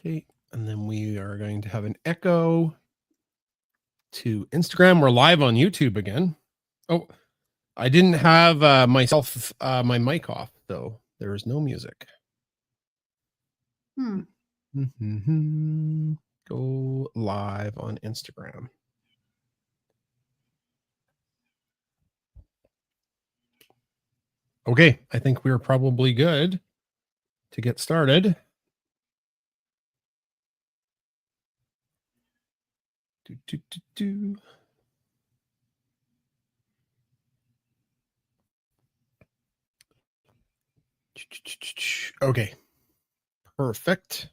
Okay, and then we are going to have an echo to Instagram. We're live on YouTube again. Oh, I didn't have my mic off, so there is no music. Go live on Instagram. Okay, I think we're probably good to get started. Okay, perfect.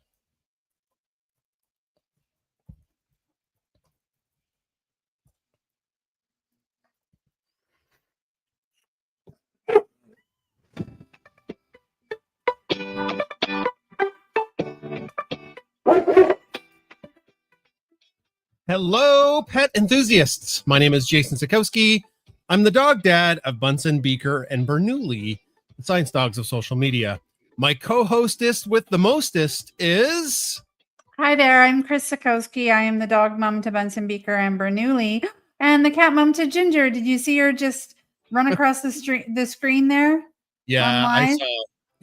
Hello, pet enthusiasts. My name is Jason Sikowski. I'm the dog dad of Bunsen, Beaker, and Bernoulli, the science dogs of social media. My co-hostess with the mostest is... Hi there, I'm Chris Sikowski. I am the dog mom to Bunsen, Beaker, and Bernoulli, and the cat mom to Ginger. Did you see her just run across the screen there? Yeah,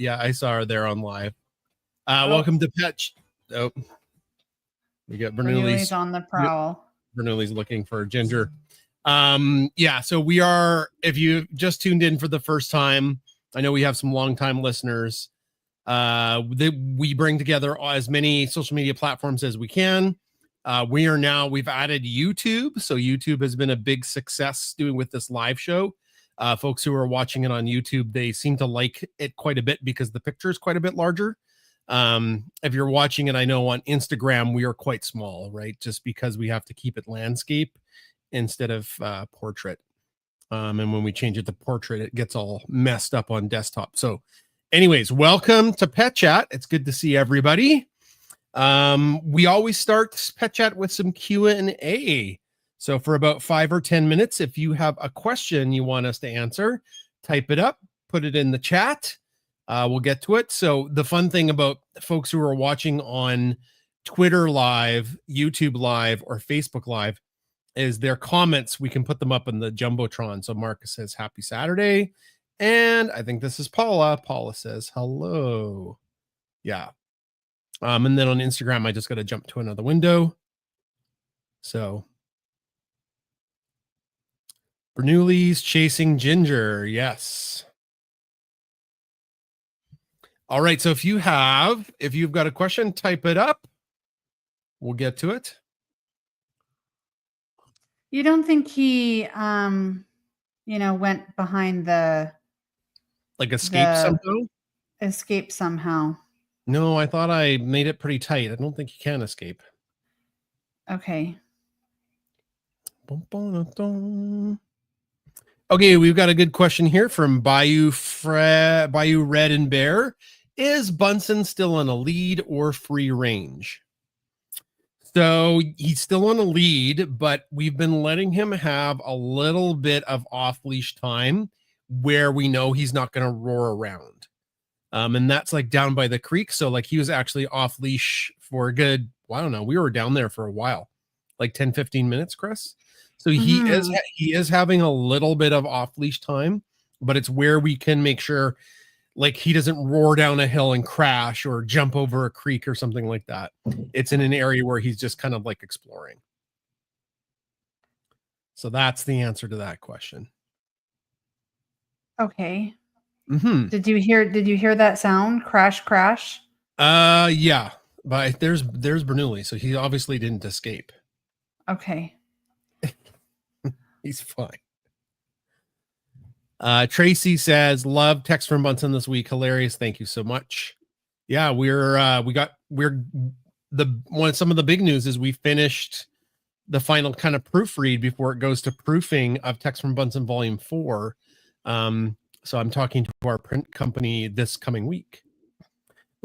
I saw her there on live. Welcome to Pet. Oh, we got Bernoulli's on the prowl. Bernoulli's looking for Ginger. So we are, if you just tuned in for the first time, I know we have some longtime listeners. We bring together as many social media platforms as we can. We've added YouTube. So YouTube has been a big success doing with this live show. Folks who are watching it on YouTube, they seem to like it quite a bit because the picture is quite a bit larger. If you're watching it, I know on Instagram, we are quite small, right? Just because we have to keep it landscape instead of portrait. And when we change it to portrait, it gets all messed up on desktop. So anyways, welcome to Pet Chat. It's good to see everybody. We always start Pet Chat with some Q&A. So for about 5 or 10 minutes, if you have a question you want us to answer, type it up, put it in the chat. We'll get to it. So the fun thing about folks who are watching on Twitter Live, YouTube Live, or Facebook Live is their comments. We can put them up in the Jumbotron. So Marcus says, happy Saturday. And I think this is Paula. Paula says, hello. Yeah. And then on Instagram, I just got to jump to another window. So Bernoulli's chasing Ginger. Yes. All right. So if you've got a question, type it up. We'll get to it. You don't think he, went behind the... Like somehow? Escape somehow. No, I thought I made it pretty tight. I don't think he can escape. Okay. Okay, we've got a good question here from Bayou Red and Bear. Is Bunsen still on a lead or free range? So he's still on a lead, but we've been letting him have a little bit of off-leash time where we know he's not going to roar around. And that's like down by the creek. So like he was actually off leash for a good, I don't know, we were down there for a while, like 10, 15 minutes, Chris. So he is having a little bit of off leash time, but it's where we can make sure like he doesn't roar down a hill and crash or jump over a creek or something like that. It's in an area where he's just kind of like exploring. So that's the answer to that question. Okay. Mm-hmm. Did you hear that sound? Crash. Yeah, but there's Bernoulli, so he obviously didn't escape. Okay. He's fine. Tracy says, love text from Bunsen this week. Hilarious. Thank you so much. Yeah, some of the big news is we finished the final kind of proofread before it goes to proofing of Text from Bunsen Volume 4. So I'm talking to our print company this coming week.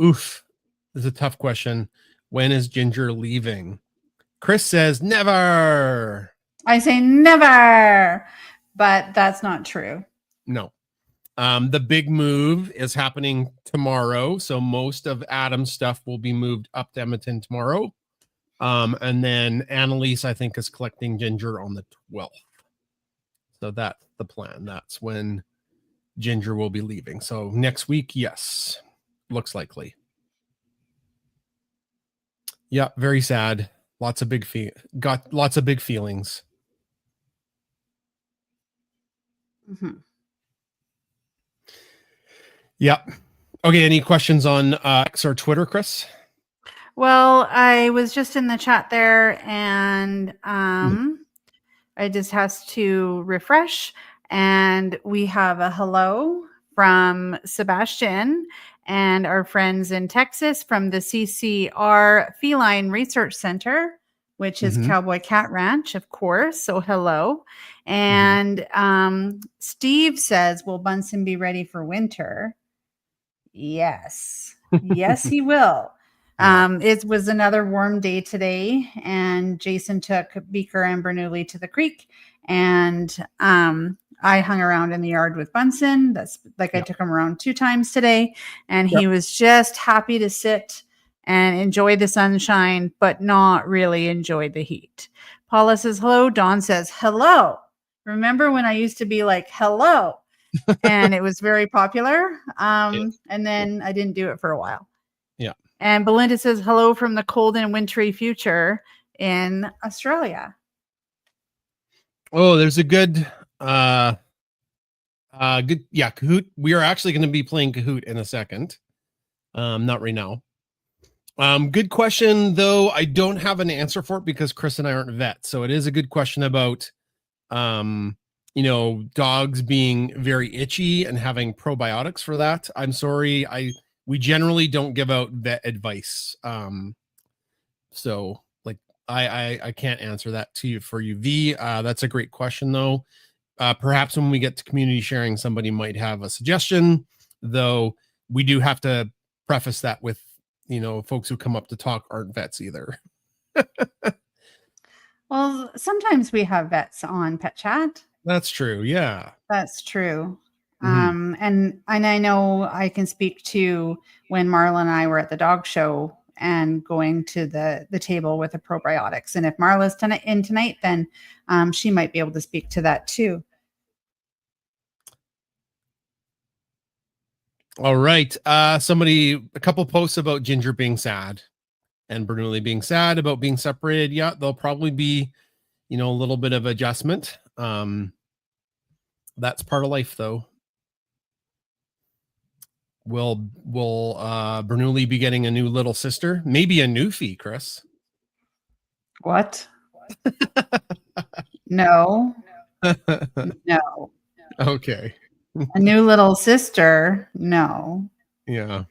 Oof. This is a tough question. When is Ginger leaving? Chris says never. I say never, but that's not true. No. The big move is happening tomorrow, so most of Adam's stuff will be moved up to Edmonton tomorrow. And then Annalise, I think, is collecting Ginger on the 12th. So that's the plan. That's when Ginger will be leaving. So next week, yes, looks likely. Yeah, very sad. Lots of big got lots of big feelings. Mm-hmm. Yeah. Okay. Any questions on X or Twitter, Chris? Well, I was just in the chat there, and I just has to refresh, and we have a hello from Sebastian and our friends in Texas from the CCR Feline Research Center, which is Cowboy Cat Ranch, of course. So hello. And Steve says, will Bunsen be ready for winter? Yes. Yes, he will. It was another warm day today, and Jason took Beaker and Bernoulli to the creek, and I hung around in the yard with Bunsen. That's like I took him around 2 times today, and he was just happy to sit and enjoy the sunshine, but not really enjoy the heat. Paula says hello. Dawn says hello. Remember when I used to be like hello? And it was very popular. And then I didn't do it for a while. Yeah. And Belinda says hello from the cold and wintry future in Australia. Oh, there's a good Kahoot. We are actually going to be playing Kahoot in a second. Not right now. Good question, though. I don't have an answer for it because Chris and I aren't vets. So it is a good question about dogs being very itchy and having probiotics for that. I'm sorry. We generally don't give out vet advice. So like I can't answer that for you, V. That's a great question though. Perhaps when we get to community sharing, somebody might have a suggestion, though we do have to preface that with, folks who come up to talk aren't vets either. Well, sometimes we have vets on Pet Chat. That's true. Yeah. That's true. And I know I can speak to when Marla and I were at the dog show and going to the table with the probiotics. And if Marla's in tonight, then she might be able to speak to that too. All right. A couple posts about Ginger being sad and Bernoulli being sad about being separated. Yeah, there'll probably be, a little bit of adjustment. That's part of life, though. Will Bernoulli be getting a new little sister? Maybe a newfie, Chris. What? No. No. Okay. A new little sister? No. Yeah.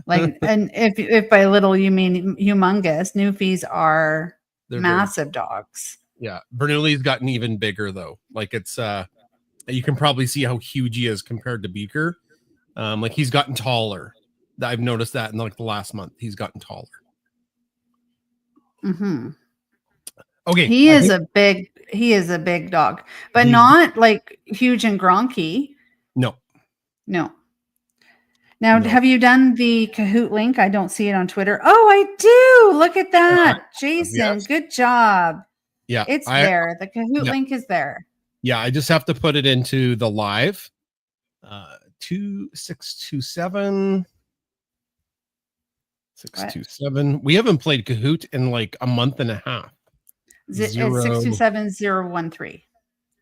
Like, and if by little you mean humongous, newfies are They're massive dogs. Yeah. Bernoulli's gotten even bigger though. Like it's you can probably see how huge he is compared to Beaker. Like he's gotten taller. I've noticed that in like the last month. He's gotten taller. Okay. He is a big dog, but not like huge and gronky. No. Now, have you done the Kahoot link? I don't see it on Twitter. Oh, I do. Look at that. Jason, yes. Good job. Yeah. It's there. The Kahoot link is there. Yeah. I just have to put it into the live. 2627. 627. We haven't played Kahoot in like a month and a half. It's 627013.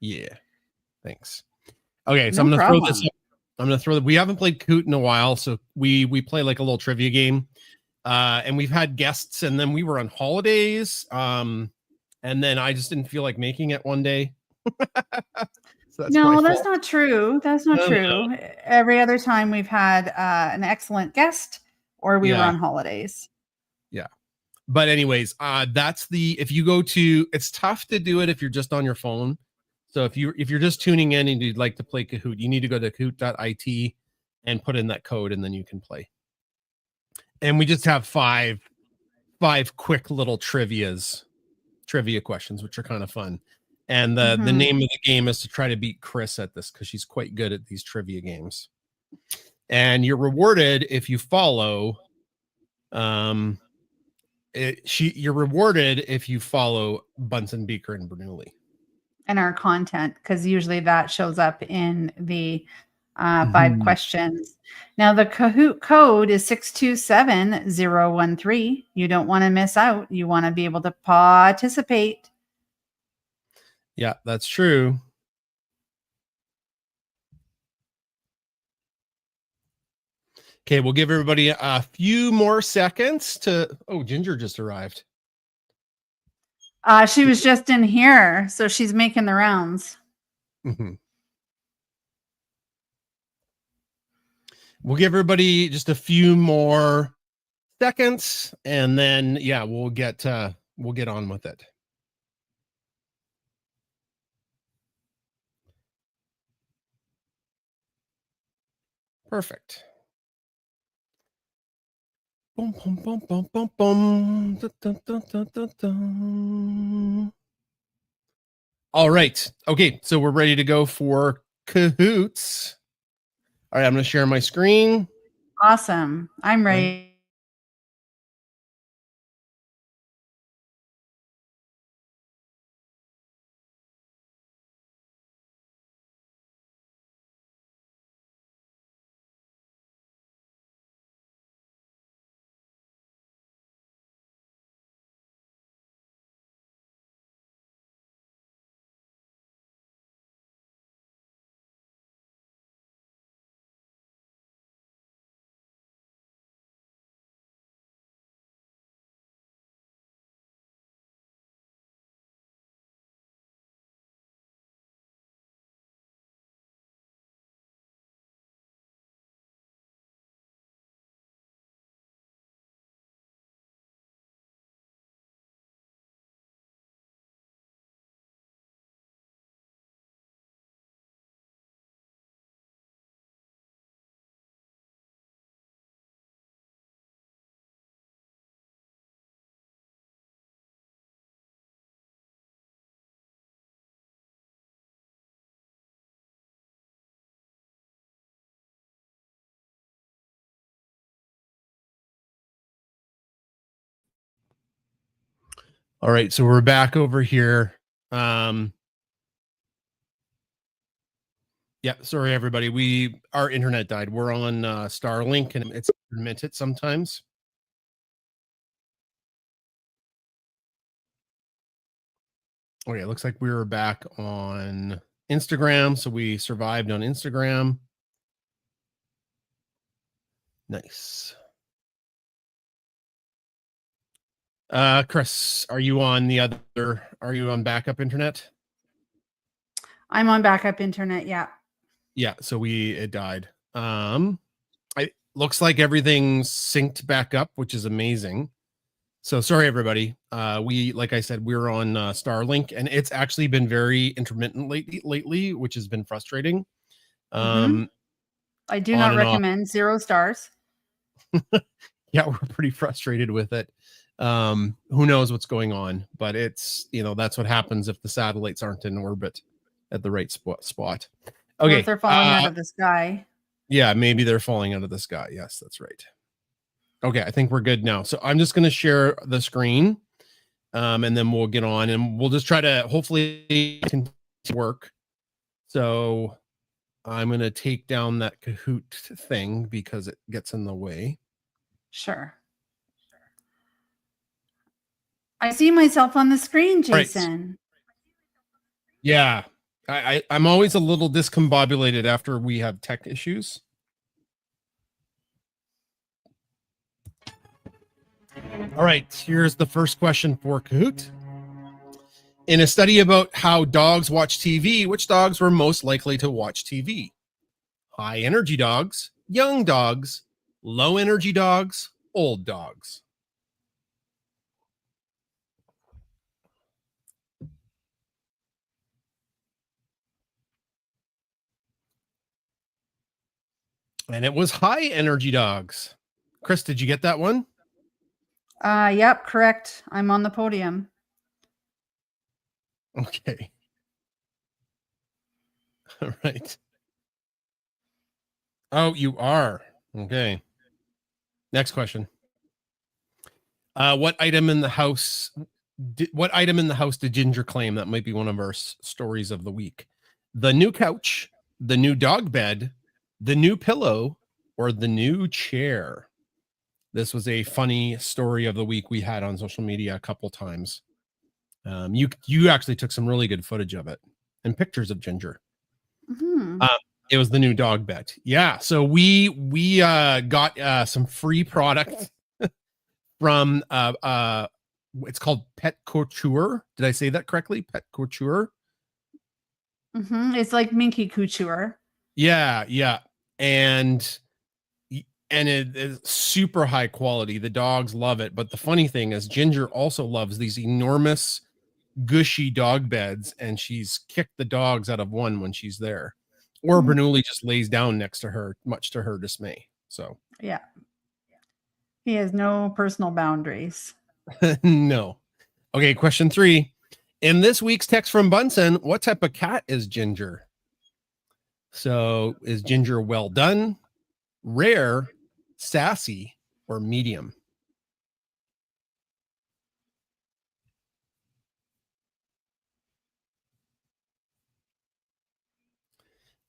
Yeah. Thanks. Okay, so I'm gonna throw this up. We haven't played Kahoot in a while, so we play like a little trivia game. And we've had guests, and then we were on holidays. And then I just didn't feel like making it one day. So that's not true. That's not true. No. Every other time we've had an excellent guest, or we were on holidays. Yeah. But anyways, if you go to, it's tough to do it if you're just on your phone. So if you're just tuning in and you'd like to play Kahoot, you need to go to kahoot.it and put in that code, and then you can play. And we just have five quick little trivia questions, which are kind of fun. And the Mhm. name of the game is to try to beat Chris at this because she's quite good at these trivia games. And you're rewarded if you follow. You're rewarded if you follow Bunsen, Beaker, and Bernoulli. And our content, because usually that shows up in the 5 Mhm. questions. Now the Kahoot code is 627013. You don't want to miss out. You want to be able to participate. Yeah, that's true. Okay, we'll give everybody a few more seconds to. Oh, Ginger just arrived. She was just in here, so she's making the rounds. Mhm. We'll give everybody just a few more seconds, and then yeah, we'll get on with it. Perfect. Boom, boom, boom, boom, boom, boom. Dun, dun, dun, dun, dun, dun. All right. Okay, so we're ready to go for Kahoots. All right, I'm going to share my screen. Awesome. I'm ready. All right, so we're back over here. Yeah, sorry everybody. Our internet died. We're on Starlink and it's intermittent sometimes. Okay, it looks like we were back on Instagram, so we survived on Instagram. Nice. Chris, are you on backup internet? I'm on backup internet. Yeah. Yeah, so it died. It looks like everything's synced back up, which is amazing. So sorry everybody. Like I said, we're on Starlink and it's actually been very intermittent lately, which has been frustrating. I do On not and off. recommend 0 stars. Yeah, we're pretty frustrated with it. Who knows what's going on, but it's, that's what happens if the satellites aren't in orbit at the right spot. Or Okay. if they're falling out of the sky. Yeah, maybe they're falling out of the sky. Yes, that's right. Okay, I think we're good now. So I'm just going to share the screen, and then we'll get on, and we'll just try to hopefully work. So I'm going to take down that Kahoot thing because it gets in the way. Sure. I see myself on the screen, Jason. Right. Yeah. I'm always a little discombobulated after we have tech issues. All right, here's the first question for Kahoot. In a study about how dogs watch TV, which dogs were most likely to watch TV? High energy dogs, young dogs, low energy dogs, old dogs. And it was high energy dogs. Chris, did you get that one? Yep, correct. I'm on the podium. Okay. All right. Oh, you are. Okay. Next question. What item in the house did Ginger claim? That might be one of our stories of the week. The new couch, the new dog bed, the new pillow, or the new chair? This was a funny story of the week we had on social media a couple times. You actually took some really good footage of it and pictures of Ginger. Mhm. It was the new dog bed. Yeah. So we got some free product from it's called Pet Couture. Did I say that correctly? Pet Couture. It's like Minky Couture. Yeah. And it is super high quality. The dogs love it. But the funny thing is Ginger also loves these enormous gushy dog beds, and she's kicked the dogs out of one when she's there. Or Bernoulli just lays down next to her, much to her dismay. So yeah. He has no personal boundaries. no. Okay, question 3. In this week's text from Bunsen, what type of cat is Ginger? So is Ginger well done, rare, sassy, or medium?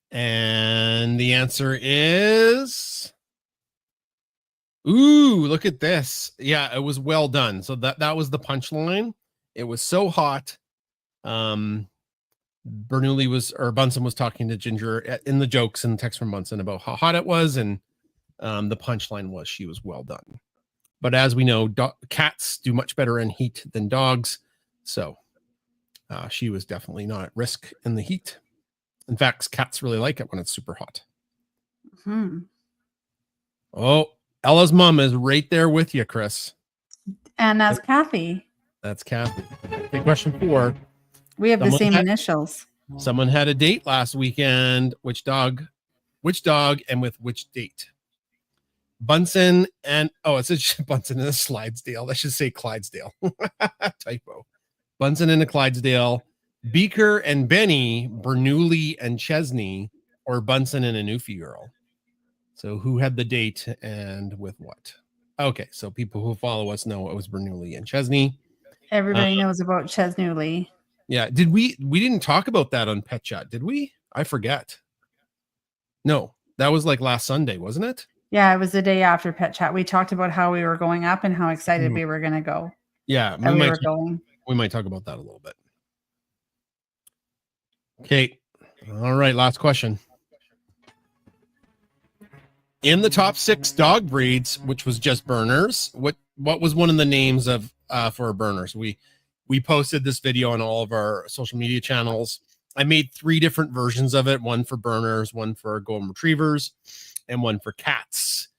And the answer is, ooh, look at this. Yeah, it was well done. So that was the punchline. It was so hot. Bunsen was talking to Ginger in the jokes and text from Bunsen about how hot it was, and the punchline was she was well done. But as we know, cats do much better in heat than dogs, so she was definitely not at risk in the heat. In fact, cats really like it when it's super hot. Oh, Ella's mom is right there with you, Chris. And that's Kathy. That's Kathy. Okay, question 4. We have the same initials. Someone had a date last weekend. Which dog, and with which date? Bunsen and it says Bunsen and a Clydesdale. That should say Clydesdale. Typo. Bunsen and a Clydesdale, Beaker and Benny, Bernoulli and Chesney, or Bunsen and a Newfie girl. So who had the date and with what? Okay, so people who follow us know it was Bernoulli and Chesney. Everybody knows about Chesney. Yeah, we didn't talk about that on Pet Chat, did we? I forget. No, that was like last Sunday, wasn't it? Yeah, it was the day after Pet Chat. We talked about how we were going up and how excited we were going to go. Yeah, we might talk about that a little bit. Okay. All right, last question. In the top 6 dog breeds, which was just Berners, what was one of the names of for Berners? We posted this video on all of our social media channels. I made 3 different versions of it, one for Berners, one for Golden Retrievers, and one for cats.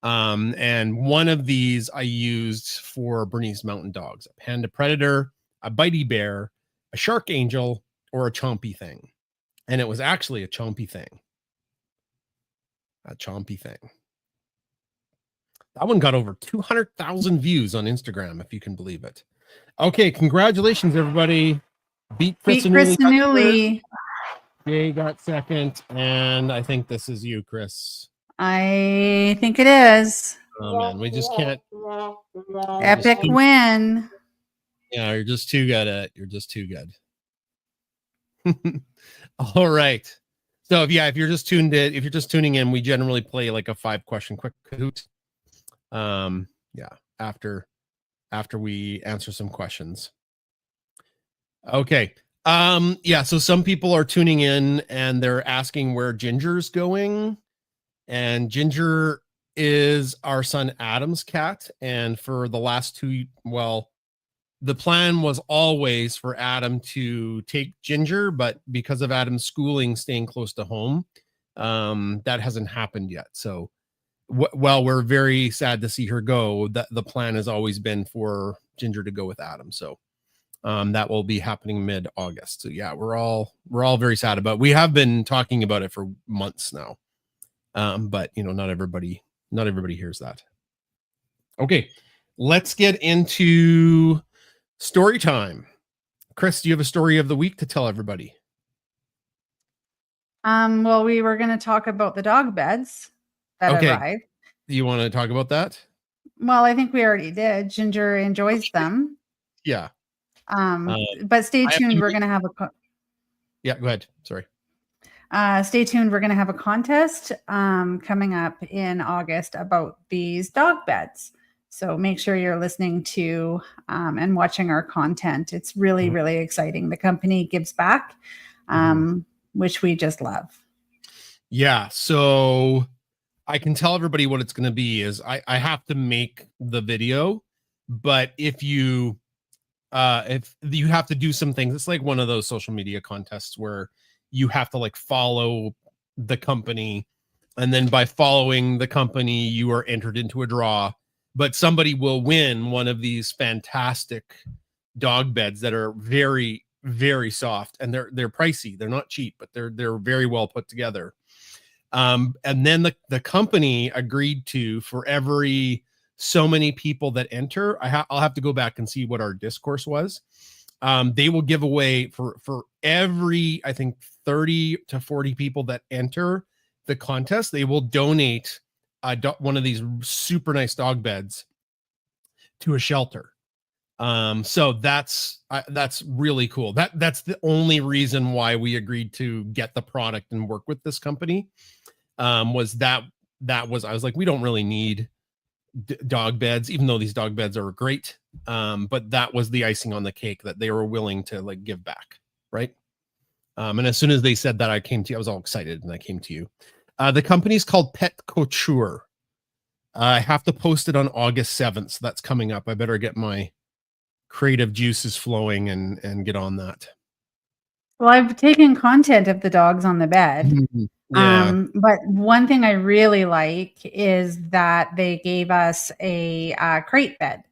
And one of these I used for Bernese Mountain Dogs: a Panda Predator, a Bitey Bear, a Shark Angel, or a Chompy Thing. And it was actually a Chompy Thing. A Chompy Thing. That one got over 200,000 views on Instagram, if you can believe it. Okay, congratulations, everybody. Beat Chris Newley. Jay got second, and I think this is you, Chris. I think it is. Oh, man, we just can't. Epic win. Yeah, you're just too good at it. You're just too good. All right. So if you're just tuning in, we generally play like a 5-question quick Kahoot. After we answer some questions. Okay. So some people are tuning in and they're asking where Ginger's going. And Ginger is our son Adam's cat. And for the last 2, the plan was always for Adam to take Ginger, but because of Adam's schooling staying close to home, that hasn't happened yet. So while we're very sad to see her go, the plan has always been for Ginger to go with Adam. So that will be happening mid-August. So yeah, we're all very sad about it. We have been talking about it for months now. But not everybody hears that. Okay, let's get into story time. Chris, do you have a story of the week to tell everybody? Well, we were going to talk about the dog beds that Okay. arrived. Do you want to talk about that? Well, I think we already did. Ginger enjoys them. Yeah. But stay I have tuned. to We're make- going to have Yeah, go ahead. Sorry. stay tuned. We're going to have a contest coming up in August about these dog beds. So make sure you're listening to and watching our content. It's really, really exciting. The company gives back, which we just love. Yeah. So I can tell everybody what it's going to be is I have to make the video, but if you have to do some things, it's like one of those social media contests where you have to like follow the company, and then by following the company you are entered into a draw, but somebody will win one of these fantastic dog beds that are very, very soft, and they're pricey. They're not cheap, but they're very well put together. And then the company agreed to, for every so many people that enter, I'll have to go back and see what our discourse was. They will give away for every, I think, 30 to 40 people that enter the contest, they will donate one of these super nice dog beds to a shelter. So that's really cool. That's the only reason why we agreed to get the product and work with this company. I was like, we don't really need dog beds, even though these dog beds are great. But that was the icing on the cake, that they were willing to like give back. Right. And as soon as they said that, I came to you. I was all excited and I came to you. The company's called Pet Couture. I have to post it on August 7th. So that's coming up. I better get my creative juices flowing and get on that. Well, I've taken content of the dogs on the bed. Yeah. But one thing I really like is that they gave us a crate bed.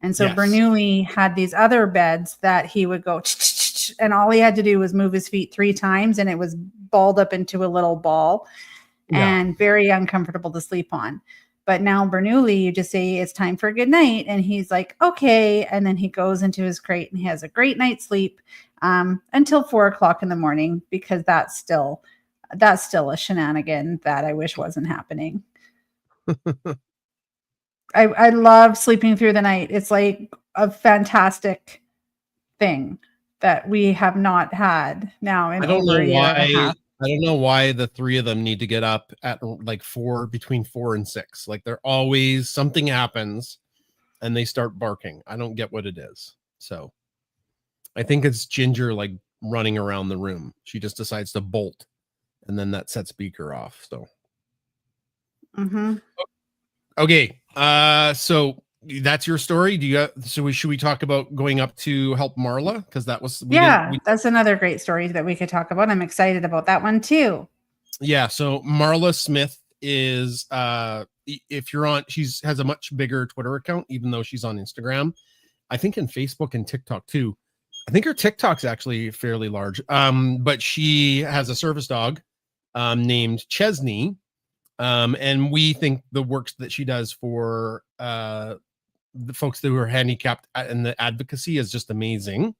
And so Yes. Bernoulli had these other beds that he would go, and all he had to do was move his feet 3 times and it was balled up into a little ball and very uncomfortable to sleep on. But now Bernoulli, you just say it's time for a good night, and he's like, okay. And then he goes into his crate and he has a great night's sleep until 4 o'clock in the morning, because that's still a shenanigan that I wish wasn't happening. I love sleeping through the night. It's like a fantastic thing that we have not had now in over a year and a half. I don't know why the 3 of them need to get up at like between 4 and 6. Like, they're always, something happens and they start barking. I don't get what it is. So I think it's Ginger like running around the room. She just decides to bolt, and then that sets Beaker off. So okay. So that's your story. Should we talk about going up to help Marla? Because that was that's another great story that we could talk about. I'm excited about that one too. Yeah. So Marla Smith is if you're on, has a much bigger Twitter account, even though she's on Instagram. I think in Facebook and TikTok too. I think her TikTok's actually fairly large. But she has a service dog named Chesney. And we think the works that she does for the folks who are handicapped and the advocacy is just amazing.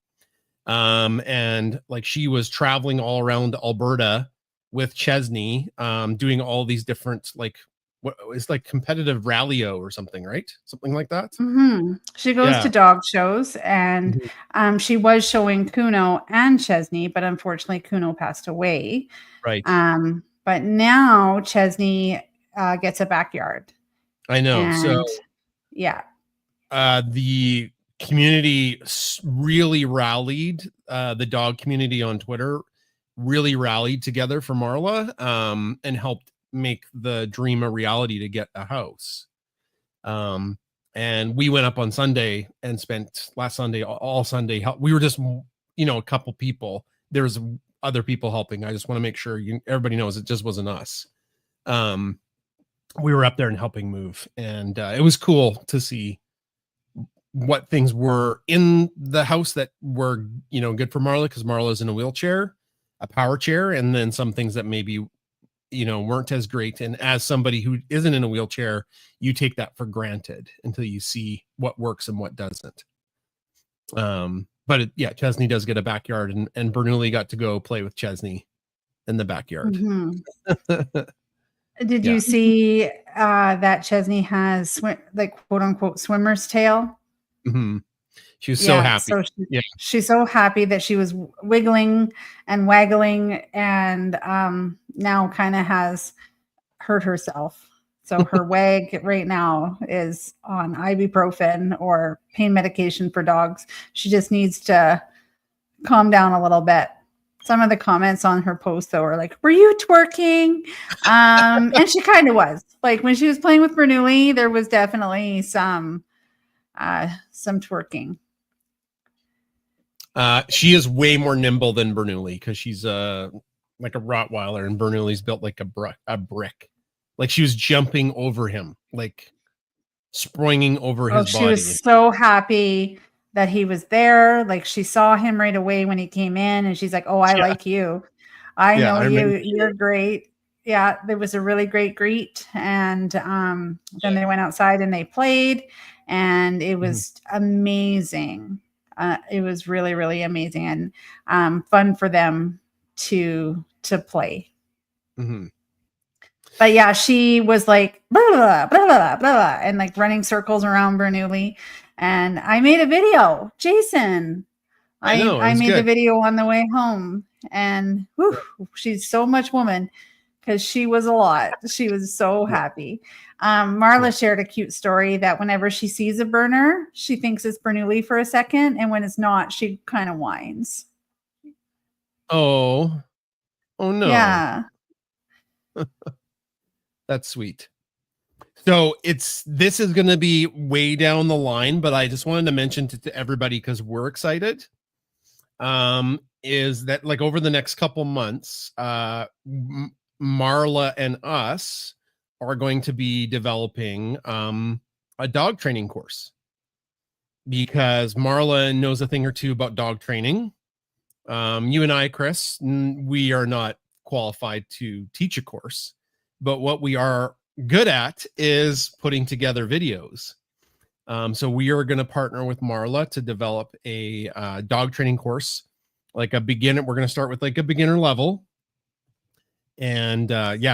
And like, she was traveling all around Alberta with Chesney, doing all these different, like, what is like competitive rally-o or something, right? Something like that. She goes to dog shows, and she was showing Kuno and Chesney, but unfortunately Kuno passed away. Right. But now Chesney gets a backyard. I know. And, so yeah. The community really rallied, the dog community on Twitter really rallied together for Marla, and helped make the dream a reality to get a house. And we went up on Sunday and spent last Sunday, all Sunday. We were just, a couple people. There's other people helping. I just want to make sure everybody knows it just wasn't us. We were up there and helping move, and it was cool to see what things were in the house that were, good for Marla, because Marla's in a wheelchair, a power chair, and then some things that maybe, weren't as great. And as somebody who isn't in a wheelchair, you take that for granted until you see what works and what doesn't. But Chesney does get a backyard, and Bernoulli got to go play with Chesney in the backyard. Mhm. Did Yeah. you see that Chesney has like quote unquote swimmer's tail? Mhm. She was so Yeah, happy. so Yeah. she's so happy that she was wiggling and waggling and now kind of has hurt herself. So her wag right now is on ibuprofen or pain medication for dogs. She just needs to calm down a little bit. Some of the comments on her post though are like, "Were you twerking?" And she kind of was. Like when she was playing with Bernoulli, there was definitely some twerking. She is way more nimble than Bernoulli because she's like a Rottweiler, and Bernoulli's built like a brick. Like she was jumping over him, like springing over his She body. was so happy that he was there. Like she saw him right away when he came in, and she's like, "Oh, I like you. I know you. You're great." Yeah, there was a really great greet, and then they went outside and they played, and it was amazing. It was really, really amazing and fun for them to play. Mm-hmm. But yeah, she was like blah, blah, blah, blah, blah, and like running circles around Bernoulli. And I made a video, Jason. I made the video on the way home, and whew, she's so much woman because she was a lot. She was so happy. Marla shared a cute story that whenever she sees a burner, she thinks it's Bernoulli for a second, and when it's not, she kind of whines. Oh no. Yeah. That's sweet. So this is going to be way down the line, but I just wanted to mention to everybody because we're excited. Is that like over the next couple months, Marla and us are going to be developing a dog training course because Marla knows a thing or two about dog training. You and I, Chris, we are not qualified to teach a course, but what we are good at is putting together videos. So we are going to partner with Marla to develop a dog training course, like a beginner. We're going to start with like a beginner level. And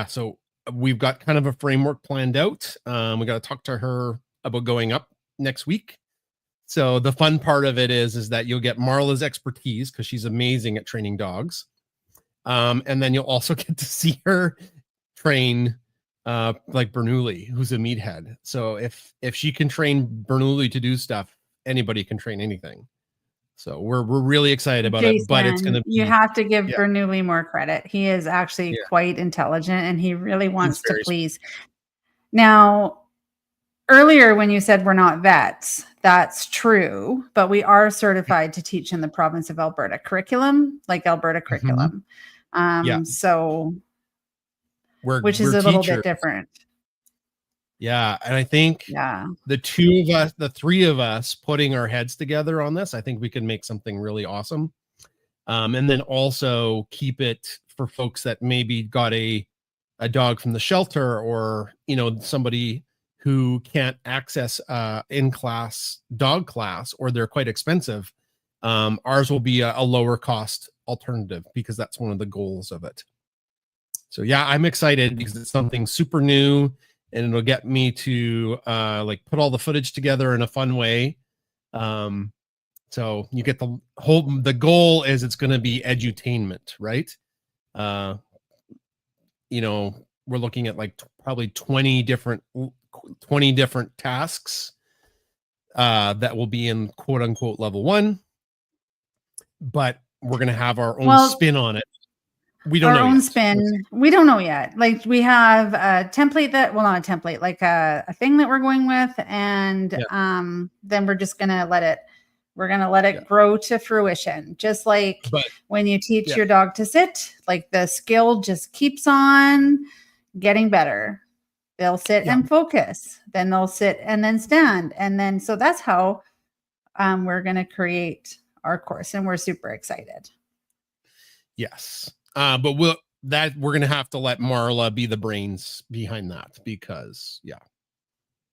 so we've got kind of a framework planned out. We got to talk to her about going up next week. So the fun part of it is that you'll get Marla's expertise because she's amazing at training dogs. And then you'll also get to see her train like Bernoulli, who's a meathead. So if she can train Bernoulli to do stuff, anybody can train anything. So we're really excited about it, but it's going to be, you have to give Bernoulli more credit. He is actually quite intelligent and he really wants to please. Now, earlier when you said we're not vets, that's true, but we are certified to teach in the province of Alberta curriculum, like Alberta curriculum. So which is a little bit different. Yeah. And I think the three of us putting our heads together on this, I think we can make something really awesome. And then also keep it for folks that maybe got a dog from the shelter or, somebody who can't access in-class dog class, or they're quite expensive. Ours will be a lower cost alternative because that's one of the goals of it. So yeah, I'm excited because it's something super new and it'll get me to like put all the footage together in a fun way. So you get the goal is it's going to be edutainment, right? We're looking at like probably 20 different tasks that will be in quote unquote level 1, but we're going to have our own spin on it. We don't know our own spin. We don't know yet. Like we have a template not a template, like a thing that we're going with. And then we're just going to let it grow to fruition. Just like when you teach your dog to sit, like the skill just keeps on getting better. They'll sit and focus, then they'll sit and then stand. And then, so that's how we're going to create our course, and we're super excited. Yes. But we're going to have to let Marla be the brains behind that because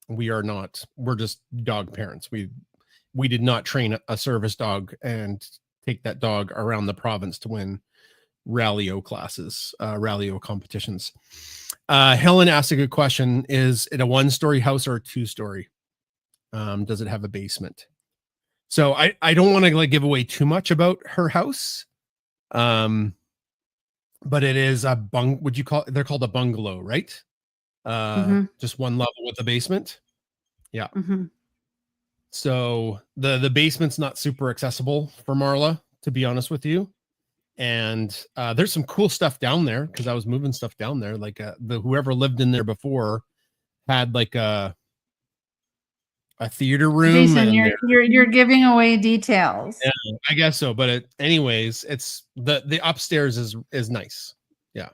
we're just dog parents. We did not train a service dog and take that dog around the province to win Rally-O classes, Rally-O competitions. Helen asked a good question. Is it a 1-story house or a 2-story? Does it have a basement? So I don't want to like give away too much about her house. But it is a would you call it? They're called a bungalow, right? Just one level with a basement. Yeah. So the basement's not super accessible for Marla, to be honest with you. And there's some cool stuff down there because I was moving stuff down there. Like whoever lived in there before had like a theater room. Jason, you're giving away details. Yeah, I guess so. But anyways, it's the upstairs is nice. Yeah.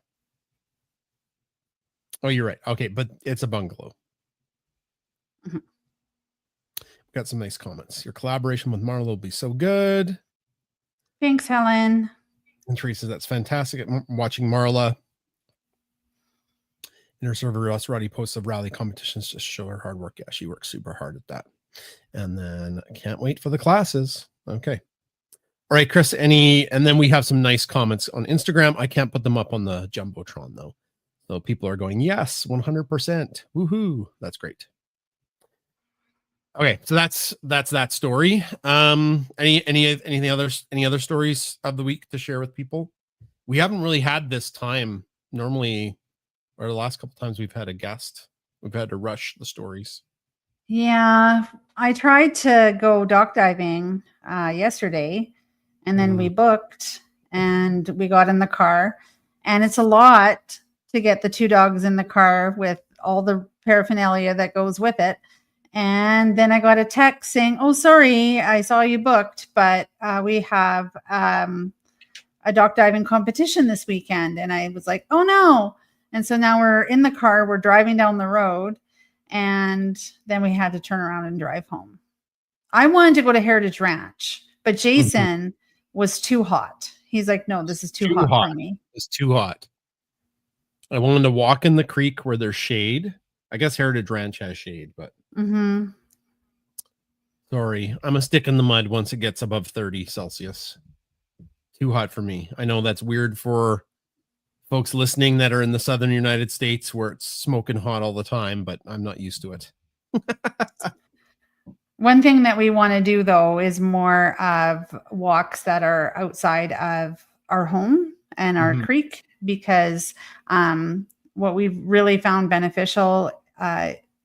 Oh, you're right. Okay, but it's a bungalow. Got some nice comments. Your collaboration with Marla will be so good. Thanks, Helen. And Teresa, that's fantastic. At watching Marla in her server Rosarati posts of rally competitions just show her hard work. Yeah, she works super hard at that. And then I can't wait for the classes. Okay. All right, Chris, and then we have some nice comments on Instagram. I can't put them up on the Jumbotron though. So people are going, yes, 100%. Woohoo. That's great. Okay, so that's that story. Any other stories of the week to share with people? We haven't really had this time. Normally, or the last couple times we've had a guest, we've had to rush the stories. Yeah, I tried to go dock diving yesterday, and then we booked and we got in the car, and it's a lot to get the 2 dogs in the car with all the paraphernalia that goes with it. And then I got a text saying, oh, sorry, I saw you booked, but we have a dock diving competition this weekend. And I was like, oh, no. And so now we're in the car, we're driving down the road, and then we had to turn around and drive home. I wanted to go to Heritage Ranch, but Jason was too hot. He's like, no, this is too hot for me. It's too hot. I wanted to walk in the creek where there's shade. I guess Heritage Ranch has shade, but sorry, I'm a stick in the mud once it gets above 30 Celsius. Too hot for me. I know that's weird for folks listening that are in the southern United States where it's smoking hot all the time, but I'm not used to it. One thing that we want to do, though, is more of walks that are outside of our home and our creek, because what we've really found beneficial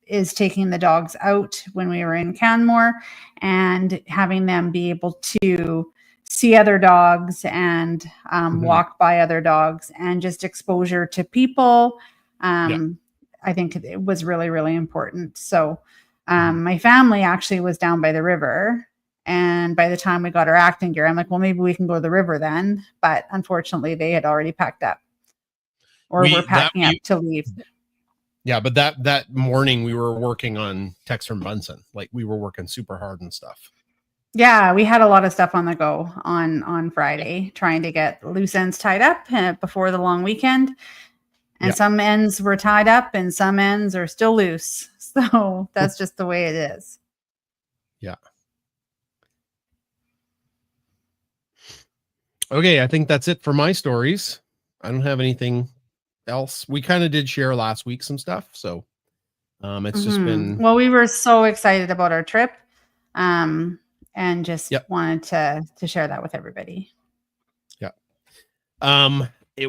is taking the dogs out when we were in Canmore and having them be able to see other dogs and walk by other dogs, and just exposure to people. I think it was really, really important. So my family actually was down by the river, and by the time we got our acting gear, I'm like, well, maybe we can go to the river then. But unfortunately, they had already packed up, or were packing up to leave. Yeah, but that morning we were working on Tex from Bunsen. Like, we were working super hard and stuff. Yeah, we had a lot of stuff on the go on Friday, trying to get loose ends tied up before the long weekend. And some ends were tied up and some ends are still loose. So that's just the way it is. Yeah. Okay, I think that's it for my stories. I don't have anything else. We kind of did share last week some stuff, so it's just been, well, we were so excited about our trip, and just wanted to share that with everybody.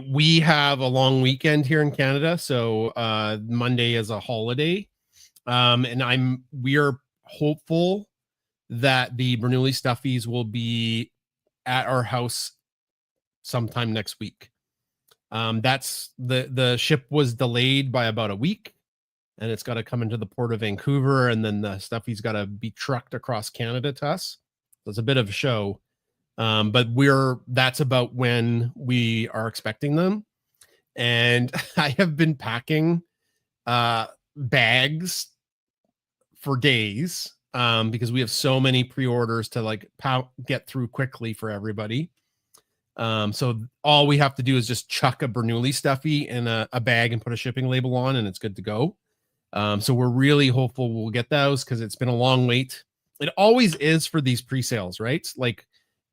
We have a long weekend here in Canada, so Monday is a holiday, and we are hopeful that the Bernoulli Stuffies will be at our house sometime next week. That's the ship was delayed by about a week, and it's got to come into the port of Vancouver, and then the Stuffies got to be trucked across Canada to us. So it's a bit of a show, but that's about when we are expecting them. And I have been packing bags for days because we have so many pre-orders to get through quickly for everybody. So all we have to do is just chuck a Bernoulli Stuffy in a bag and put a shipping label on, and it's good to go. So we're really hopeful we'll get those, because it's been a long wait. It always is for these pre-sales, right? Like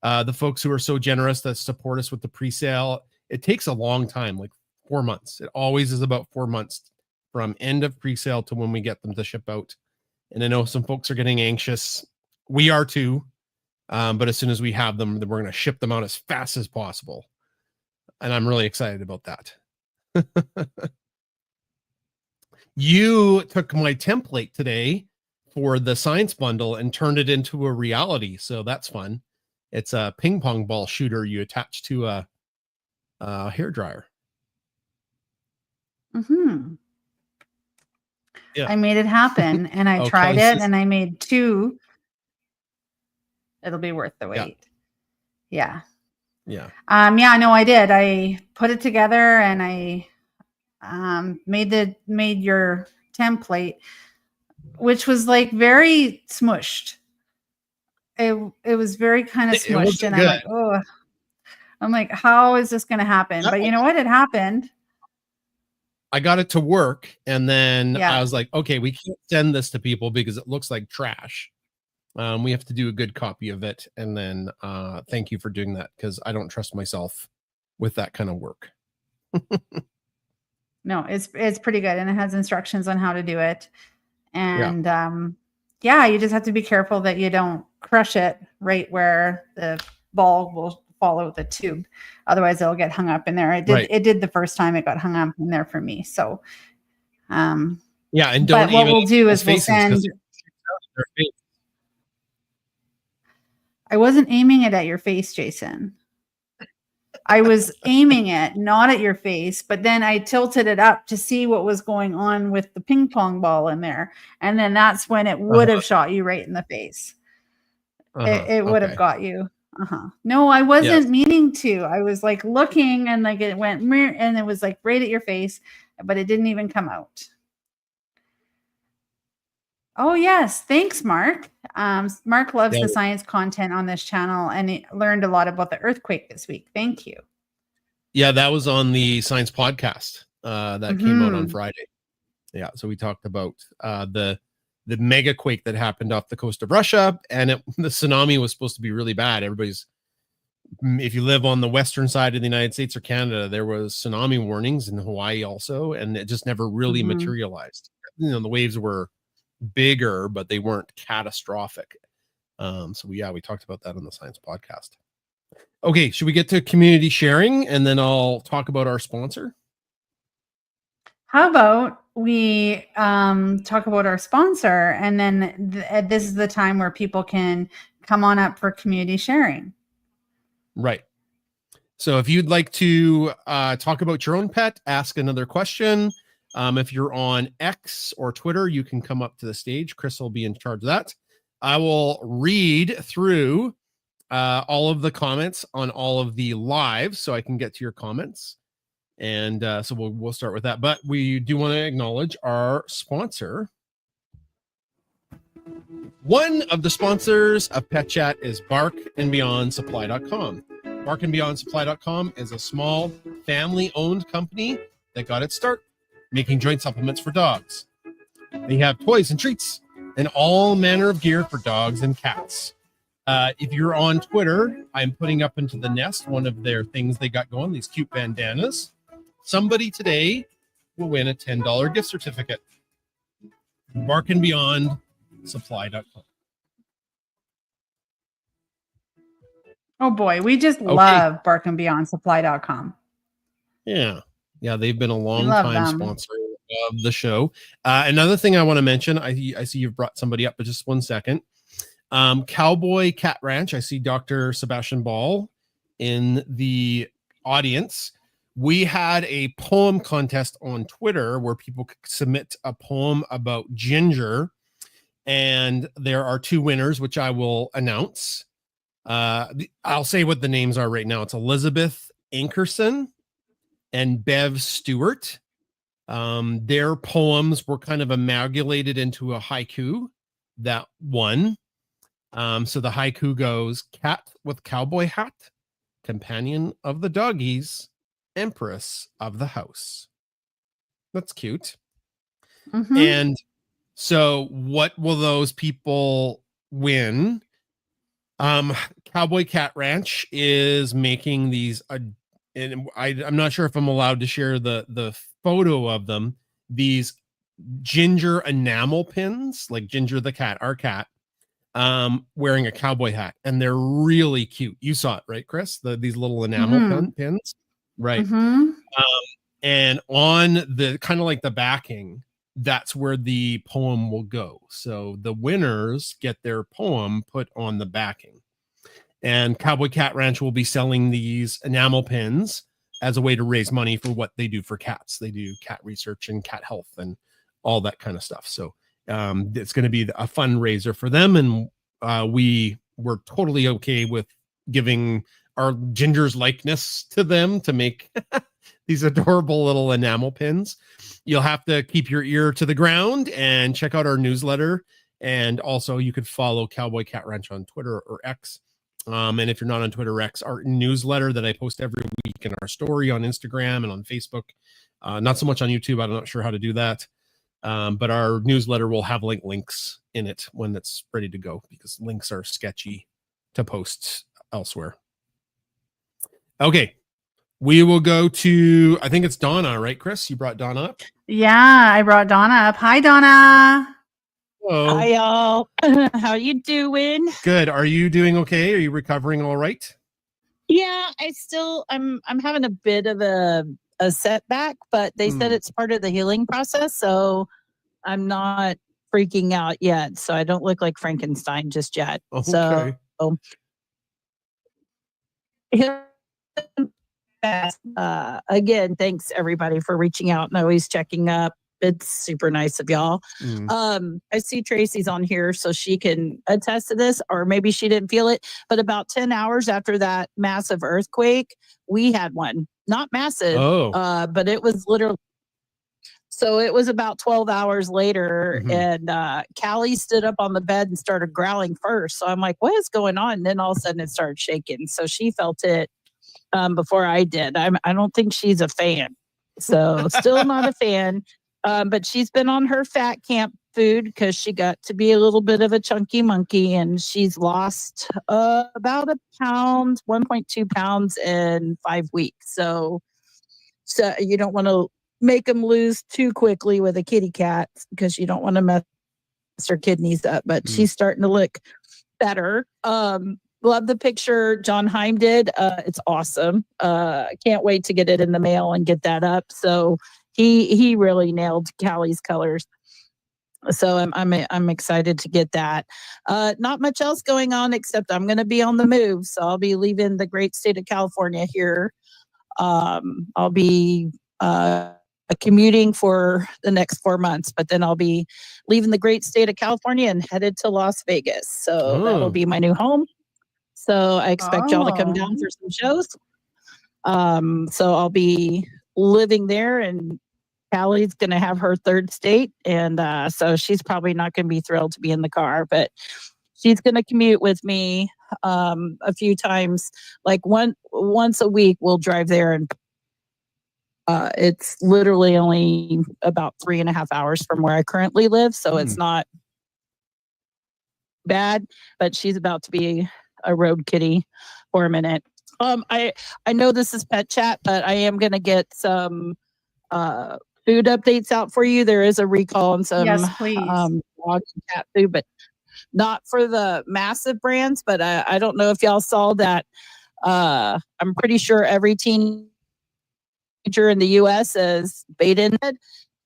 the folks who are so generous that support us with the pre-sale, it takes a long time, like 4 months. It always is about 4 months from end of pre-sale to when we get them to ship out. And I know some folks are getting anxious. We are too. But as soon as we have them, then we're going to ship them out as fast as possible. And I'm really excited about that. You took my template today for the science bundle and turned it into a reality. So that's fun. It's a ping pong ball shooter you attach to a hair dryer. Mm-hmm. Yeah. I made it happen, and I tried Kelly it, says, and I made 2. It'll be worth the wait. Yeah. Yeah. Yeah, no, I did. I put it together, and I made your template, which was like very smushed. It was very kind of smushed, and I'm like, how is this going to happen? But you know what? It happened. I got it to work, and then Yeah. I was like, okay, we can't send this to people because it looks like trash. We have to do a good copy of it. And then thank you for doing that, because I don't trust myself with that kind of work. No, it's pretty good, and it has instructions on how to do it. And yeah, you just have to be careful that you don't crush it right where the ball will follow the tube. Otherwise, it'll get hung up in there. It did the first time. It got hung up in there for me. So, yeah, and but what we'll do is we'll send. I wasn't aiming it at your face, Jason. I was aiming it not at your face, but then I tilted it up to see what was going on with the ping pong ball in there. And then that's when it would have shot you right in the face. It would have got you. No, I wasn't meaning to. I was like looking, and like it went and it was like right at your face, but it didn't even come out. Oh, yes. Thanks, Mark. Mark loves the science content on this channel, and he learned a lot about the earthquake this week. Thank you. Yeah, that was on the science podcast that came out on Friday. Yeah, so we talked about the mega quake that happened off the coast of Russia, and the tsunami was supposed to be really bad. If you live on the western side of the United States or Canada, there was tsunami warnings in Hawaii also, and it just never really materialized. You know, the waves were bigger, but they weren't catastrophic. So we talked about that on the science podcast. Okay, should we get to community sharing, and then I'll talk about our sponsor? How about we talk about our sponsor, and then this is the time where people can come on up for community sharing. Right. So if you'd like to talk about your own pet, ask another question. If you're on X or Twitter, you can come up to the stage. Chris will be in charge of that. I will read through all of the comments on all of the lives so I can get to your comments. And so we'll start with that. But we do want to acknowledge our sponsor. One of the sponsors of Pet Chat is BarkandBeyondSupply.com. BarkandBeyondSupply.com is a small family-owned company that got its start making joint supplements for dogs. They have toys and treats and all manner of gear for dogs and cats. If you're on Twitter, I'm putting up into the nest one of their things they got going, these cute bandanas. Somebody today will win a $10 gift certificate. BarkandBeyondSupply.com. Oh boy, we just love BarkandBeyondSupply.com. Yeah, they've been a long time sponsor of the show. Another thing I want to mention, I see you've brought somebody up, but just 1 second. Cowboy Cat Ranch. I see Dr. Sebastian Ball in the audience. We had a poem contest on Twitter where people could submit a poem about ginger, and there are 2 winners, which I will announce. I'll say what the names are right now. It's Elizabeth Ankerson and Bev Stewart. Their poems were kind of amalgamated into a haiku that won. So the haiku goes: cat with cowboy hat, companion of the doggies, empress of the house. That's cute. And so what will those people win? Cowboy Cat Ranch is making these and I'm not sure if I'm allowed to share the photo of them. These Ginger enamel pins, like Ginger the cat, our cat, wearing a cowboy hat, and they're really cute. You saw it, right, Chris? These little enamel pins, right? And on the kind of like the backing, that's where the poem will go. So the winners get their poem put on the backing. And Cowboy Cat Ranch will be selling these enamel pins as a way to raise money for what they do for cats. They do cat research and cat health and all that kind of stuff. So it's going to be a fundraiser for them. And we were totally okay with giving our Ginger's likeness to them to make these adorable little enamel pins. You'll have to keep your ear to the ground and check out our newsletter. And also you could follow Cowboy Cat Ranch on Twitter or X. And if you're not on Twitter, X, our newsletter that I post every week in our story on Instagram and on Facebook, not so much on YouTube. I'm not sure how to do that. But our newsletter will have links in it when it's ready to go, because links are sketchy to post elsewhere. Okay. We will go to, I think it's Donna, right, Chris? You brought Donna up? Yeah, I brought Donna up. Hi, Donna. Hello. Hi, y'all. How you doing? Good. Are you doing okay? Are you recovering all right? Yeah, I'm having a bit of a setback, but they said it's part of the healing process, so I'm not freaking out yet. So I don't look like Frankenstein just yet. Okay. So again, thanks everybody for reaching out and always checking up. It's super nice of y'all. I see Tracy's on here, so she can attest to this, or maybe she didn't feel it. But about 10 hours after that massive earthquake, we had one. Not massive, but it was literally. So it was about 12 hours later, and Callie stood up on the bed and started growling first. So I'm like, what is going on? And then all of a sudden it started shaking. So she felt it before I did. I don't think she's a fan. So still not a fan. But she's been on her fat camp food because she got to be a little bit of a chunky monkey, and she's lost about a pound, 1.2 pounds in 5 weeks. So you don't want to make them lose too quickly with a kitty cat because you don't want to mess her kidneys up. But she's starting to look better. Love the picture John Heim did. It's awesome. Can't wait to get it in the mail and get that up. So he really nailed Callie's colors. So I'm excited to get that. Not much else going on except I'm going to be on the move. So I'll be leaving the great state of California here. I'll be commuting for the next 4 months, but then I'll be leaving the great state of California and headed to Las Vegas. So that'll be my new home. So I expect y'all to come down for some shows. So I'll be living there, and Callie's going to have her third state. And so she's probably not going to be thrilled to be in the car, but she's going to commute with me a few times. Like once a week, we'll drive there, and it's literally only about 3.5 hours from where I currently live. So it's not bad, but she's about to be a road kitty for a minute. I know this is pet chat, but I am going to get some food updates out for you. There is a recall on some yes, please. Dog and cat food, but not for the massive brands. But I don't know if y'all saw that. I'm pretty sure every teenager in the U.S. is baited.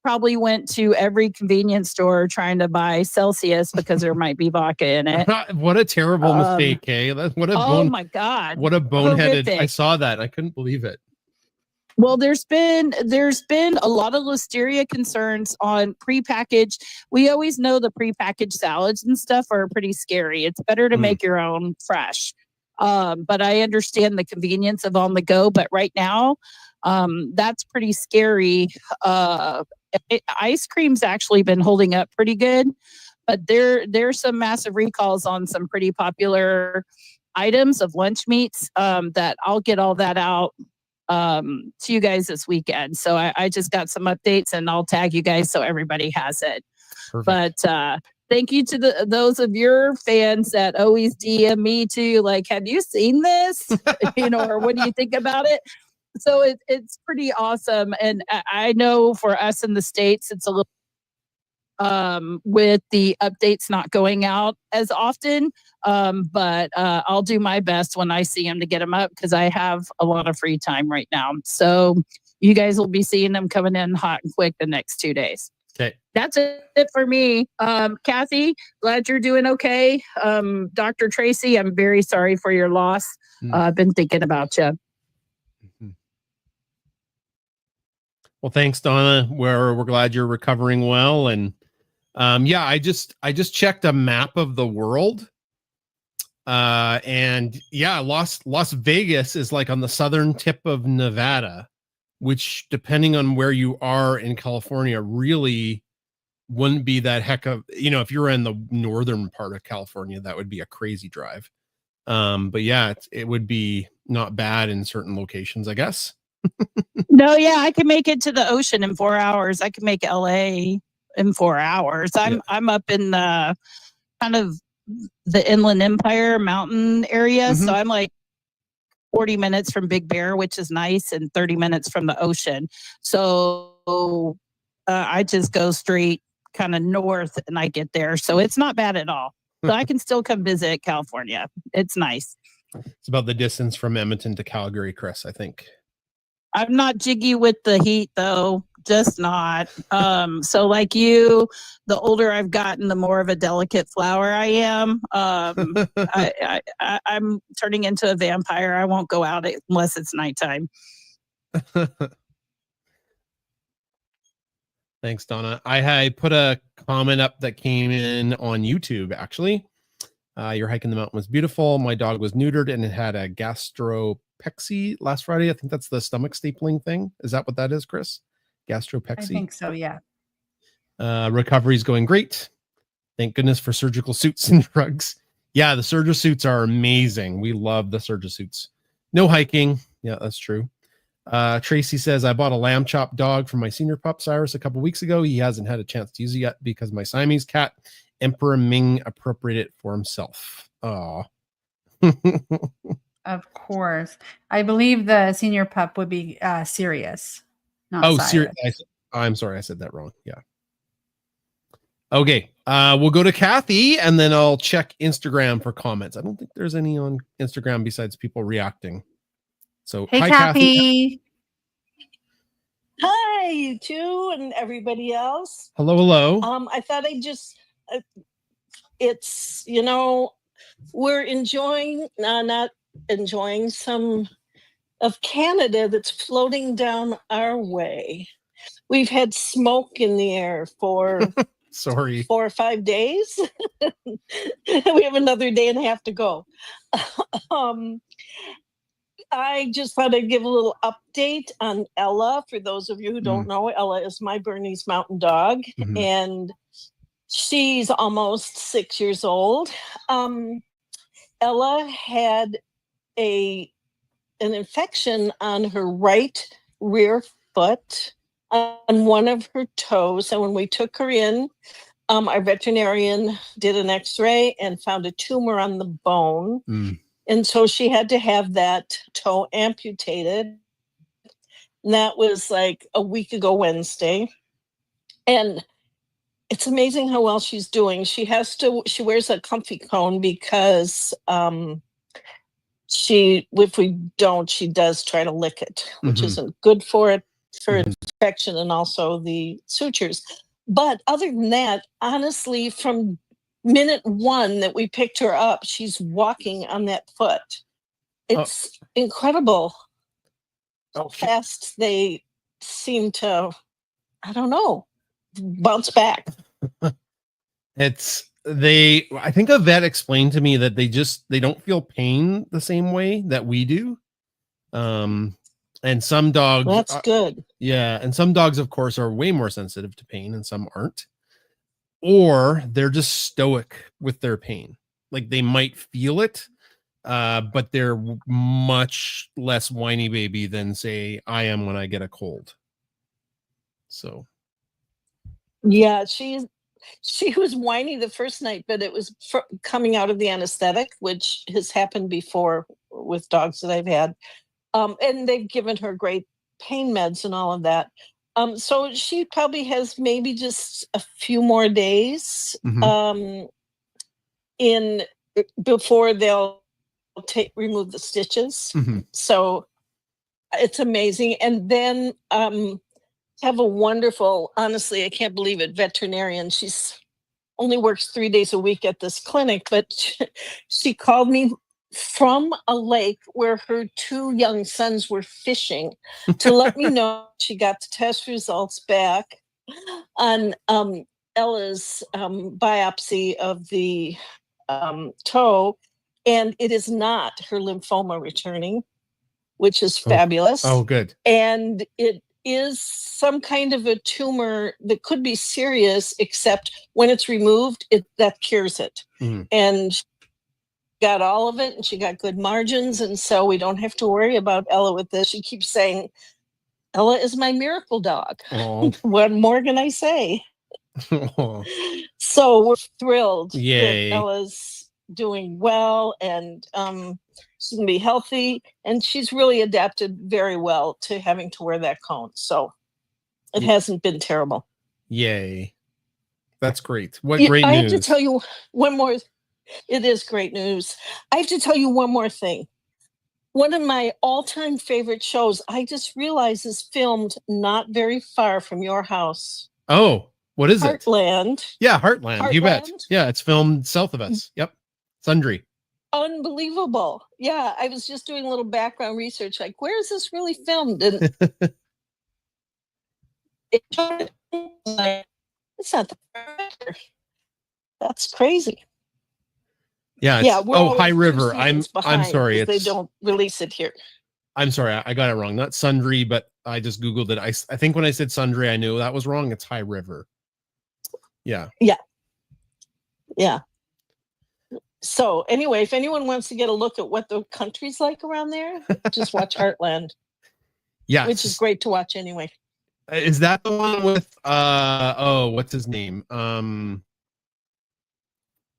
Probably went to every convenience store trying to buy Celsius because there might be vodka in it. What a terrible mistake, eh? Oh my God. What a boneheaded. Horrific. I saw that. I couldn't believe it. Well, there's been a lot of listeria concerns on prepackaged. We always know the prepackaged salads and stuff are pretty scary. It's better to make your own fresh. But I understand the convenience of on the go. But right now, that's pretty scary. Ice cream's actually been holding up pretty good, but there's some massive recalls on some pretty popular items of lunch meats that I'll get all that out to you guys this weekend. So I just got some updates, and I'll tag you guys so everybody has it. Perfect. But thank you to those of your fans that always DM me too, like, have you seen this? Or what do you think about it? So it's pretty awesome. And I know for us in the States, it's a little with the updates not going out as often. But I'll do my best when I see them to get them up because I have a lot of free time right now. So you guys will be seeing them coming in hot and quick the next 2 days. Okay. That's it for me. Kathy, glad you're doing okay. Dr. Tracy, I'm very sorry for your loss. I've been thinking about you. Well, thanks, Donna. We're glad you're recovering well. And yeah, I just checked a map of the world. And yeah, Las Vegas is like on the southern tip of Nevada, which depending on where you are in California, really wouldn't be that heck of, if you're in the northern part of California, that would be a crazy drive. But yeah, it would be not bad in certain locations, I guess. No, yeah, I can make it to the ocean in 4 hours. I can make LA in 4 hours. I'm up in the kind of the Inland Empire mountain area. So I'm like 40 minutes from Big Bear, which is nice, and 30 minutes from the ocean. So I just go straight kind of north and I get there. So it's not bad at all. So I can still come visit California. It's nice. It's about the distance from Edmonton to Calgary, Chris, I think. I'm not jiggy with the heat though, just not. So like you, the older I've gotten, the more of a delicate flower I am. I'm turning into a vampire. I won't go out unless it's nighttime. Thanks, Donna. I put a comment up that came in on YouTube, actually. Your hike in the mountain was beautiful. My dog was neutered and it had a gastropexy last Friday. I think that's the stomach stapling thing. Is that what that is, Chris? Gastropexy? I think so, yeah. Recovery's going great. Thank goodness for surgical suits and drugs. Yeah, the Surger suits are amazing. We love the Surger suits. No hiking. Yeah, that's true. Tracy says, I bought a lamb chop dog for my senior pup, Cyrus, a couple weeks ago. He hasn't had a chance to use it yet because my Siamese cat, Emperor Ming, appropriated it for himself. Oh. Of course. I believe the senior pup would be Sirius. Not Sirius. I'm sorry, I said that wrong. Yeah. Okay. We'll go to Kathy and then I'll check Instagram for comments. I don't think there's any on Instagram besides people reacting. So hey, hi, Kathy. Hi, you two and everybody else. Hello. I thought I'd just, it's, we're enjoying, not enjoying some of Canada that's floating down our way. We've had smoke in the air for 4 or 5 days. We have another day and a half to go. I just thought I'd give a little update on Ella. For those of you who don't know, Ella is my Bernese Mountain Dog, and she's almost 6 years old. Ella had an infection on her right rear foot on one of her toes. And when we took her in, our veterinarian did an x-ray and found a tumor on the bone. And so she had to have that toe amputated. And that was like a week ago Wednesday. And it's amazing how well she's doing. She wears a comfy cone because if we don't, she does try to lick it, which isn't good for it, for infection and also the sutures. But other than that, honestly, from minute one that we picked her up, she's walking on that foot. It's incredible how fast they seem to, I don't know, bounce back. I think a vet explained to me that they don't feel pain the same way that we do. And some dogs, that's good. Yeah. And some dogs, of course, are way more sensitive to pain and some aren't. Or they're just stoic with their pain. Like they might feel it, but they're much less whiny baby than, say, I am when I get a cold. So. Yeah, she was whiny the first night, but it was coming out of the anesthetic, which has happened before with dogs that I've had. And they've given her great pain meds and all of that. So she probably has maybe just a few more days Mhm. before they'll remove the stitches. Mhm. So it's amazing. And then have a wonderful, honestly, I can't believe it, veterinarian. She's only works 3 days a week at this clinic, but she called me from a lake where her 2 young sons were fishing to let me know she got the test results back on Ella's biopsy of the toe, and it is not her lymphoma returning, which is fabulous. Oh, good. And it is some kind of a tumor that could be serious, except when it's removed, that cures it. Mhm. And she got all of it, and she got good margins, and so we don't have to worry about Ella with this. She keeps saying, Ella is my miracle dog. Oh. What more can I say? Oh. So we're thrilled Yay. that Ella's doing well, and she's gonna be healthy, and she's really adapted very well to having to wear that cone. So it hasn't been terrible. Yay. That's great. What Yeah, great I news. have to tell you one more. It is great news. I have to tell you one more thing. One of my all-time favorite shows, I just realized, is filmed not very far from your house. Oh, what is it? Heartland. Yeah, Heartland. You bet. Heartland? Yeah, it's filmed south of us. Yep. Sundry. Unbelievable. Yeah, I was just doing a little background research, like, where is this really filmed? And it's not the director. That's crazy. Yeah. Yeah, It's, we're oh, always High 2 River. seasons I'm behind sorry. 'cause they It's don't release it here. I'm sorry. I got it wrong. Not Sundry, but I just Googled it. I think when I said Sundry, I knew that was wrong. It's High River. Yeah. Yeah. So anyway, if anyone wants to get a look at what the country's like around there, just watch Heartland, Yeah. which is great to watch anyway. Is that the one with oh, what's his name?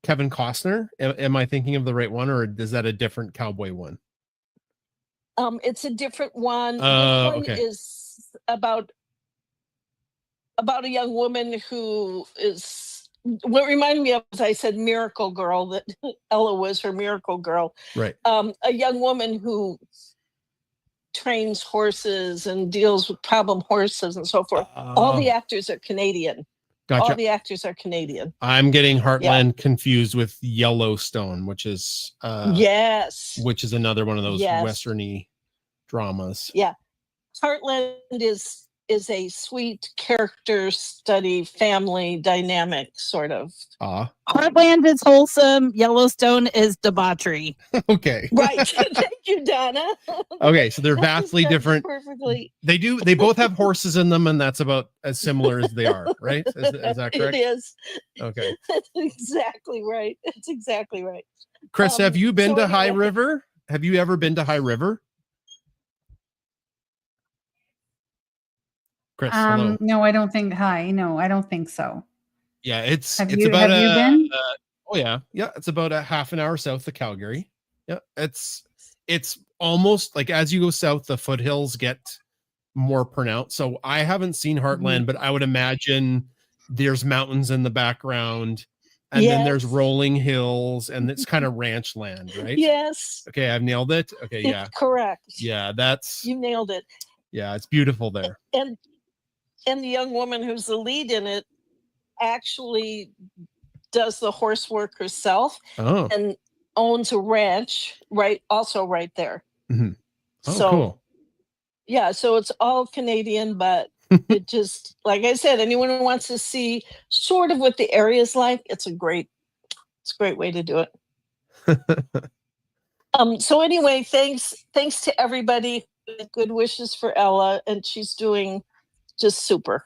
Kevin Costner? Am I thinking of the right one, or is that a different cowboy one? It's a different one. Oh, This one okay. is about a young woman who is what reminded me of, as I said, Miracle Girl, that Ella was her miracle girl. Right. A young woman who trains horses and deals with problem horses and so forth. All the actors are Canadian. Gotcha. All the actors are Canadian. I'm getting Heartland confused with Yellowstone, which is Yes. which is another one of those Yes. westerny dramas. Yeah. Heartland is a sweet character study, family dynamic sort of. Heartland is wholesome. Yellowstone is debauchery. Okay. Right. Thank you, Donna. Okay, so they're That vastly describes different. Perfectly. They both have horses in them, and that's about as similar as they are, right? Is that correct? It is. Okay. That's exactly right. That's exactly right. Chris, have you been so to High anyway- River? Have you ever been to High River? Chris, hello. No, I don't think. Hi, no, I don't think so. Yeah, it's Have it's you? about Have you been? oh yeah, it's about a half an hour south of Calgary. Yeah, it's almost like as you go south, the foothills get more pronounced. So I haven't seen Heartland, but I would imagine there's mountains in the background, and then there's Yes. rolling hills, and it's kind of ranch land, right? Yes. Okay, I've nailed it. Okay, yeah, Correct. yeah, that's You nailed it. yeah, it's beautiful there. And the young woman who's the lead in it actually does the horse work herself Oh, and owns a ranch right there. Mhm. Oh, So cool. yeah, so it's all Canadian, but it just, like I said, anyone who wants to see sort of what the area is like, it's a great way to do it. So anyway, thanks to everybody. Good wishes for Ella, and she's doing just super.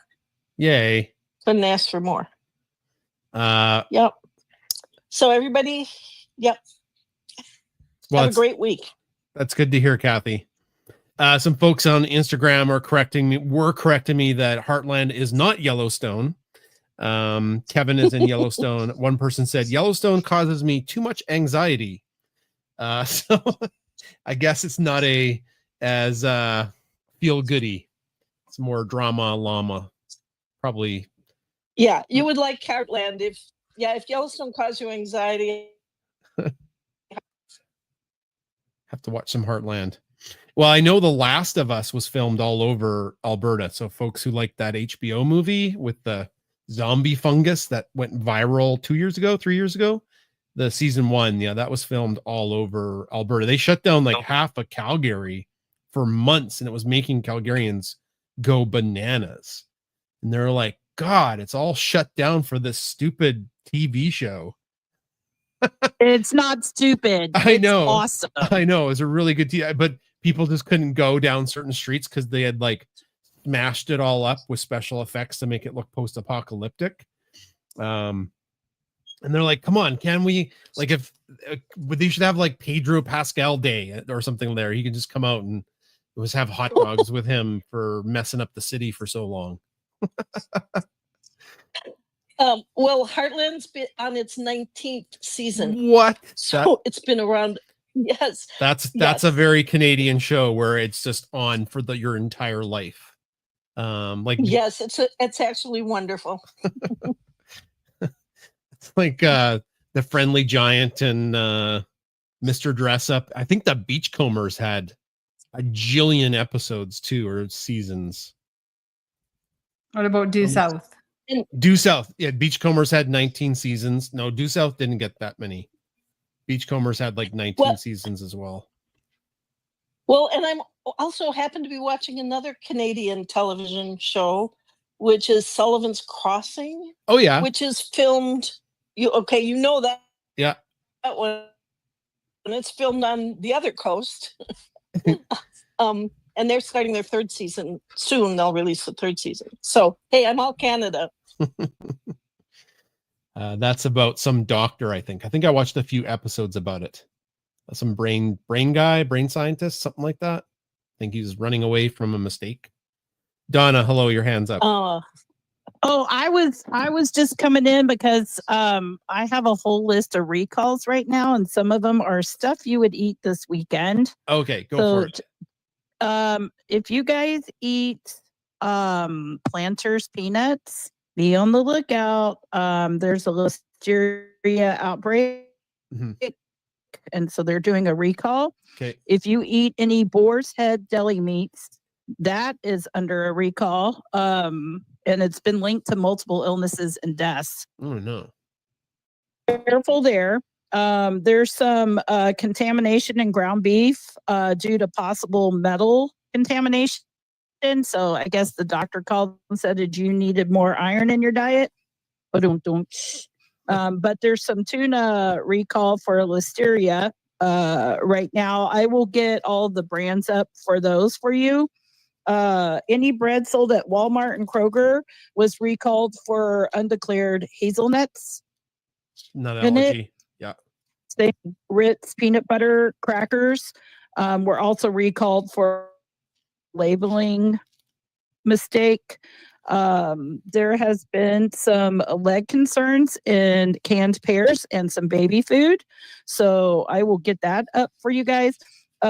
Yay. Couldn't ask for more. Well, So everybody, have a great week. That's good to hear, Kathy. Some folks on Instagram were correcting me that Heartland is not Yellowstone. Kevin is in Yellowstone. One person said Yellowstone causes me too much anxiety. So I guess it's not a as feel goody. It's more drama llama. Probably Yeah, you would like Heartland if Yellowstone caused you anxiety. have to watch some Heartland. Well, I know The Last of Us was filmed all over Alberta. So folks who like that HBO movie with the zombie fungus that went viral 3 years ago, the season 1, yeah, that was filmed all over Alberta. They shut down like half of Calgary for months, and it was making Calgarians go bananas. And they're like, God, it's all shut down for this stupid TV show. It's not stupid. I know. It's awesome. I know. It was a really good TV, but people just couldn't go down certain streets because they had like smashed it all up with special effects to make it look post-apocalyptic. And they're like, come on, can we, like, if they should have like Pedro Pascal Day or something there. He can just come out and have hot dogs with him for messing up the city for so long. Well, Heartland's been on its 19th season. What? So it's been around. Yes. That's a very Canadian show where it's just on for your entire life. Yes, it's actually wonderful. It's like The Friendly Giant and Mr. Dress Up. I think the Beachcombers had a jillion episodes too, or seasons. What about Due South? Due South. Yeah, Beachcombers had 19 seasons. No, Due South didn't get that many. Beachcombers had like 19 seasons as well. Well, and I'm also happen to be watching another Canadian television show, which is Sullivan's Crossing. Oh yeah. Which is filmed. You know that. Yeah. That one. And it's filmed on the other coast. And they're starting their 3rd season soon. They'll release the 3rd season. So hey, I'm all Canada. That's about some doctor. I think I watched a few episodes about it. Some brain scientist, something like that. I think he was running away from a mistake. Donna, hello, your hand's up. I was just coming in because I have a whole list of recalls right now, and some of them are stuff you would eat this weekend. Okay, go for it. If you guys eat Planters peanuts, be on the lookout. There's a listeria outbreak, and so they're doing a recall. Okay. If you eat any Boar's Head deli meats, that is under a recall. And it's been linked to multiple illnesses and deaths. Oh no. Careful there. There's some contamination in ground beef due to possible metal contamination. So I guess the doctor called and said that you needed more iron in your diet. But there's some tuna recall for listeria right now. I will get all the brands up for those for you. Any bread sold at Walmart and Kroger was recalled for undeclared hazelnuts. Not allergy. Yeah. Ritz peanut butter crackers were also recalled for labeling mistake. There has been some leg concerns in canned pears and some baby food. So I will get that up for you guys.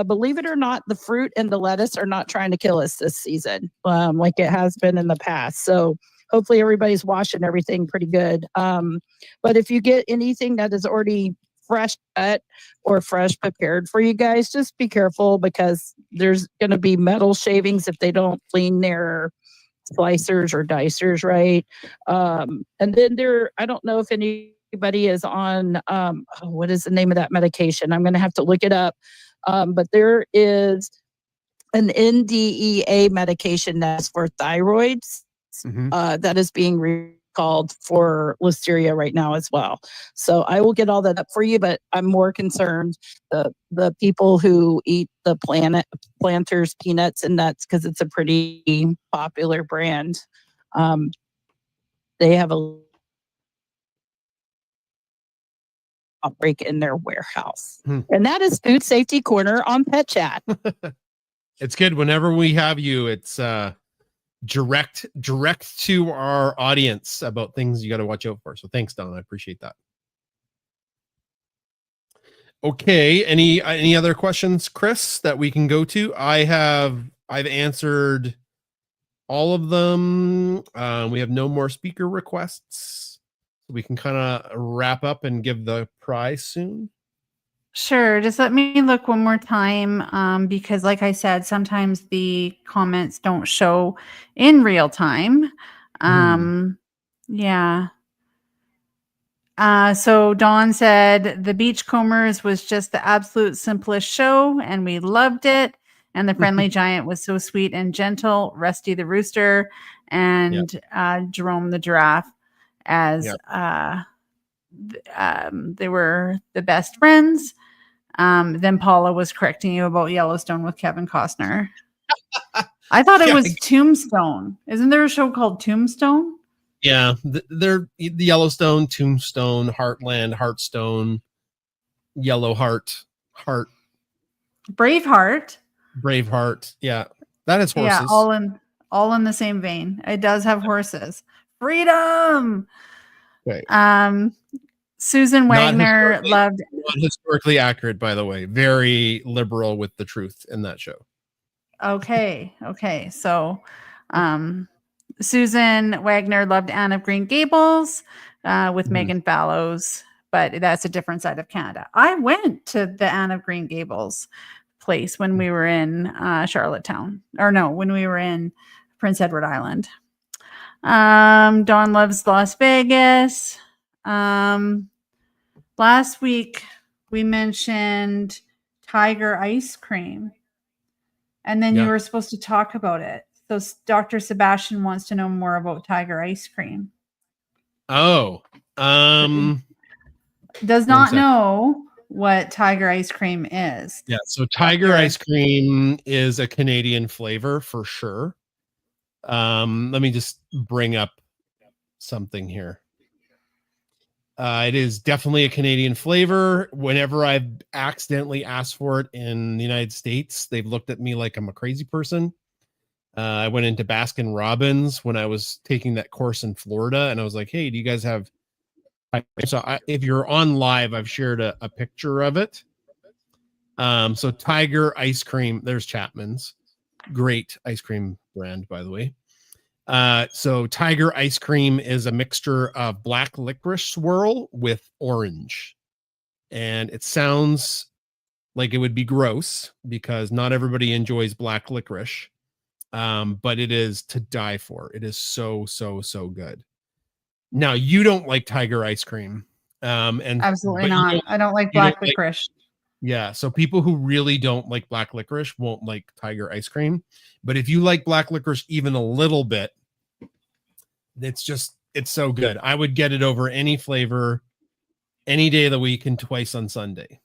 Believe it or not, the fruit and the lettuce are not trying to kill us this season like it has been in the past. So hopefully everybody's washing everything pretty good. But if you get anything that is already fresh cut or fresh prepared for you guys, just be careful because there's going to be metal shavings if they don't clean their slicers or dicers right. And then I don't know if anybody is on what is the name of that medication? I'm going to have to look it up. But there is an NDEA medication that's for thyroids that is being recalled for listeria right now as well. So I will get all that up for you, but I'm more concerned the people who eat the Planters peanuts and nuts because it's a pretty popular brand. They have a outbreak in their warehouse. And that is Food Safety Corner on Pet Chat. It's good whenever we have you. It's direct to our audience about things you got to watch out for. So thanks, Don. I appreciate that. Okay. Any other questions, Chris, that we can go to? I've answered all of them. We have no more speaker requests. We can kind of wrap up and give the prize soon. Sure. Just let me look one more time, because like I said, sometimes the comments don't show in real time. Yeah. So Dawn said the Beachcombers was just the absolute simplest show, and we loved it. And the Friendly Giant was so sweet and gentle. Rusty the Rooster and Jerome the Giraffe, as they were the best friends. Then Paula was correcting you about Yellowstone with Kevin Costner. I thought it was Tombstone. Isn't there a show called Tombstone? Yeah, they're the Yellowstone, Tombstone, Heartland, Heartstone, Yellow Heart, Braveheart. Yeah, that is horses. Yeah, all in the same vein. It does have horses. Freedom. Okay. Susan Wagner loved. Not historically accurate, by the way. Very liberal with the truth in that show. Okay. So, Susan Wagner loved Anne of Green Gables with Megan Fallows, but that's a different side of Canada. I went to the Anne of Green Gables place when we were in Charlottetown, when we were in Prince Edward Island. Dawn loves Las Vegas. Last week we mentioned Tiger ice cream, and then you were supposed to talk about it. So Dr. Sebastian wants to know more about Tiger ice cream. Oh, does not know what Tiger ice cream is. Yeah, so Tiger ice cream is a Canadian flavor for sure. Let me just bring up something here. It is definitely a Canadian flavor. Whenever I've accidentally asked for it in the United States, they've looked at me like I'm a crazy person. I went into Baskin Robbins when I was taking that course in Florida, and I was like, hey, do you guys have... if you're on live, I've shared a picture of it. So Tiger ice cream, there's Chapman's. Great ice cream brand, by the way. So Tiger ice cream is a mixture of black licorice swirl with orange. And it sounds like it would be gross because not everybody enjoys black licorice. But it is to die for. It is so good. Now, you don't like Tiger ice cream. And absolutely not. I don't like black licorice. Yeah, so people who really don't like black licorice won't like Tiger ice cream. But if you like black licorice even a little bit, it's so good. I would get it over any flavor, any day of the week, and twice on Sunday.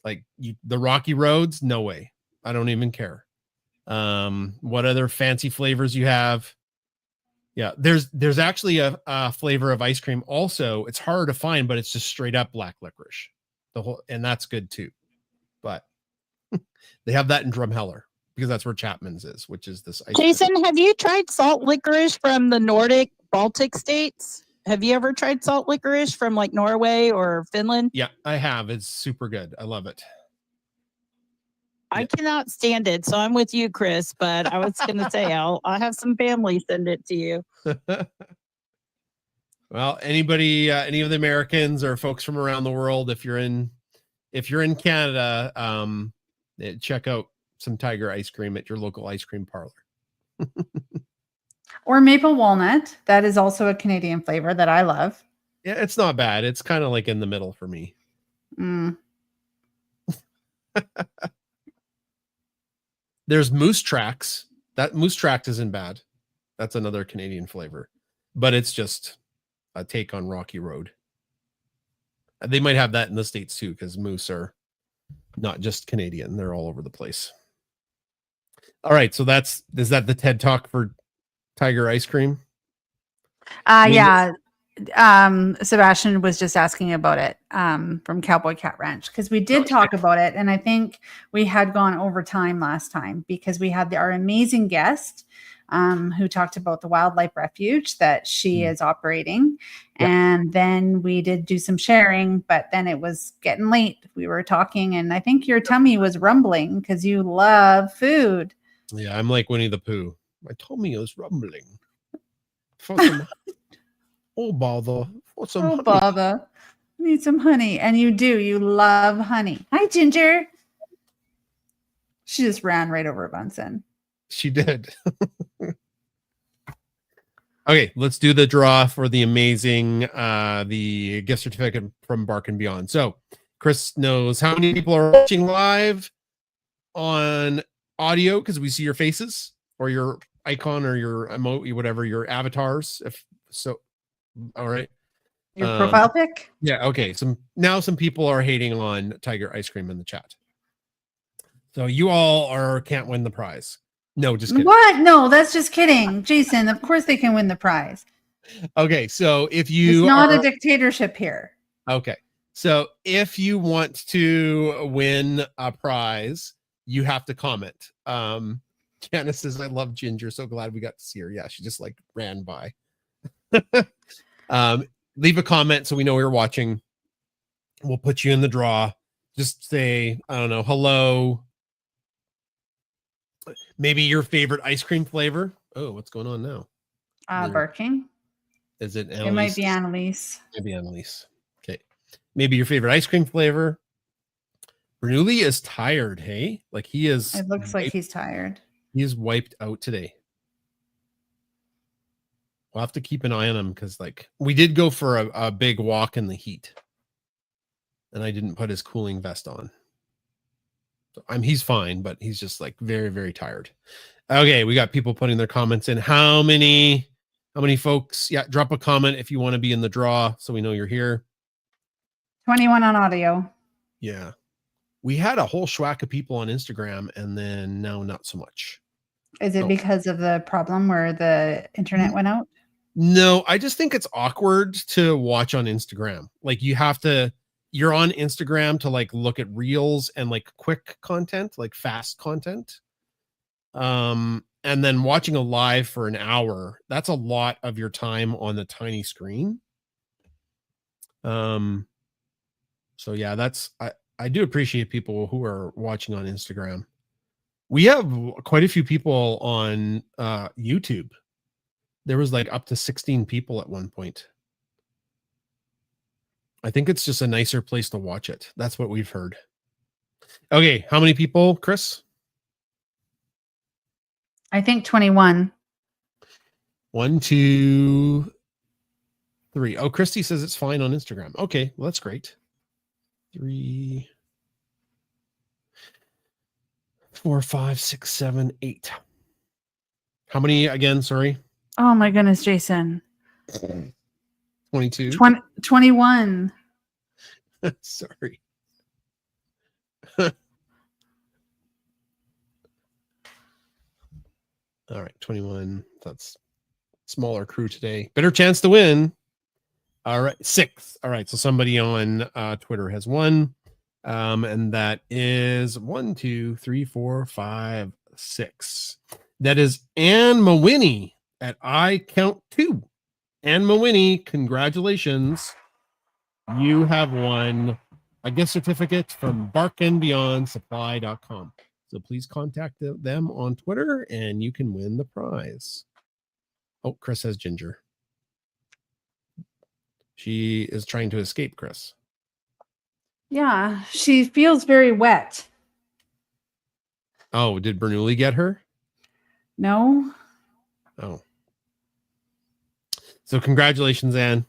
Like the Rocky Roads, no way. I don't even care. What other fancy flavors you have? Yeah, there's actually a flavor of ice cream also. It's hard to find, but it's just straight up black licorice. And that's good too. But they have that in Drumheller because that's where Chapman's is, which is this ice Jason, cream. have you tried salt licorice from the Nordic Baltic states? Have you ever tried salt licorice from like Norway or Finland? Yeah, I have. It's super good. I love it. I cannot stand it, so I'm with you, Chris. But I was going to say I'll have some family send it to you. Well, anybody, any of the Americans or folks from around the world, if you're in Canada, check out some Tiger ice cream at your local ice cream parlor. Or maple walnut. That is also a Canadian flavor that I love. Yeah, it's not bad. It's kind of like in the middle for me. There's Moose Tracks. That Moose Tracks isn't bad. That's another Canadian flavor, but it's just a take on Rocky Road. They might have that in the States too, because moose are not just Canadian. They're all over the place. All right. So is that the TED Talk for Tiger ice cream? Yeah. Sebastian was just asking about it from Cowboy Cat Ranch, because we did talk about it, and I think we had gone over time last time because we had our amazing guest who talked about the wildlife refuge that she is operating. Yeah. And then we did do some sharing, but then it was getting late. We were talking, and I think your tummy was rumbling because you love food. Yeah, I'm like Winnie the Pooh. My tummy is rumbling. For some, oh bother! For some Oh, honey. bother. Need some honey. And you do. You love honey. Hi, Ginger. She just ran right over Bunsen. She did. Okay, let's do the draw for the amazing the gift certificate from Bark and Beyond. So Chris knows how many people are watching live on audio because we see your faces or your icon or your emote, whatever your avatars. If so, all right. Your profile pic? Yeah, okay. Some people are hating on Tiger Ice Cream in the chat. So you all can't win the prize. No, just kidding. What? No, that's just kidding. Jason, of course they can win the prize. Okay, so if you It's not a dictatorship here. Okay. So if you want to win a prize, you have to comment. Janice says, I love Ginger. So glad we got to see her. Yeah, she just like ran by. Leave a comment so we know you're watching. We'll put you in the draw. Just say, I don't know, hello. Maybe your favorite ice cream flavor. Oh, what's going on now? Barking. Is it Annalise? It might be Annalise. Maybe Annalise. Okay. Maybe your favorite ice cream flavor. Bernoulli is tired, hey? Like he is. It looks like he's tired. He is wiped out today. We'll have to keep an eye on him because like we did go for a big walk in the heat. And I didn't put his cooling vest on. So he's fine, but he's just like very, very tired. Okay, we got people putting their comments in. How many folks? Yeah, drop a comment if you want to be in the draw so we know you're here. 21 on audio. Yeah. We had a whole schwack of people on Instagram and then now not so much. Is it because of the problem where the internet went out? No, I just think it's awkward to watch on Instagram. Like you're on Instagram to like look at reels and like quick content, like fast content. And then watching a live for an hour, that's a lot of your time on the tiny screen. So yeah, I do appreciate people who are watching on Instagram. We have quite a few people on YouTube. There was like up to 16 people at one point. I think it's just a nicer place to watch it. That's what we've heard. Okay, how many people, Chris? I think 21. 1, 2, 3. Oh, Christy says it's fine on Instagram. Okay, well, that's great. 3, 4, 5, 6, 7, 8. How many again? Sorry. Oh my goodness, Jason. 22. 21. Sorry. All right, 21. That's smaller crew today. Better chance to win. All right, 6. All right, so somebody on Twitter has won. And that is 1, 2, 3, 4, 5, 6. That is Anne Mawiney at I Count 2. Anne Mawiney, congratulations. You have won a gift certificate from barkandbeyondsupply.com. So please contact them on Twitter and you can win the prize. Oh, Chris has Ginger. She is trying to escape, Chris. Yeah, she feels very wet. Oh, did Bernoulli get her? No. Oh. So congratulations, Anne.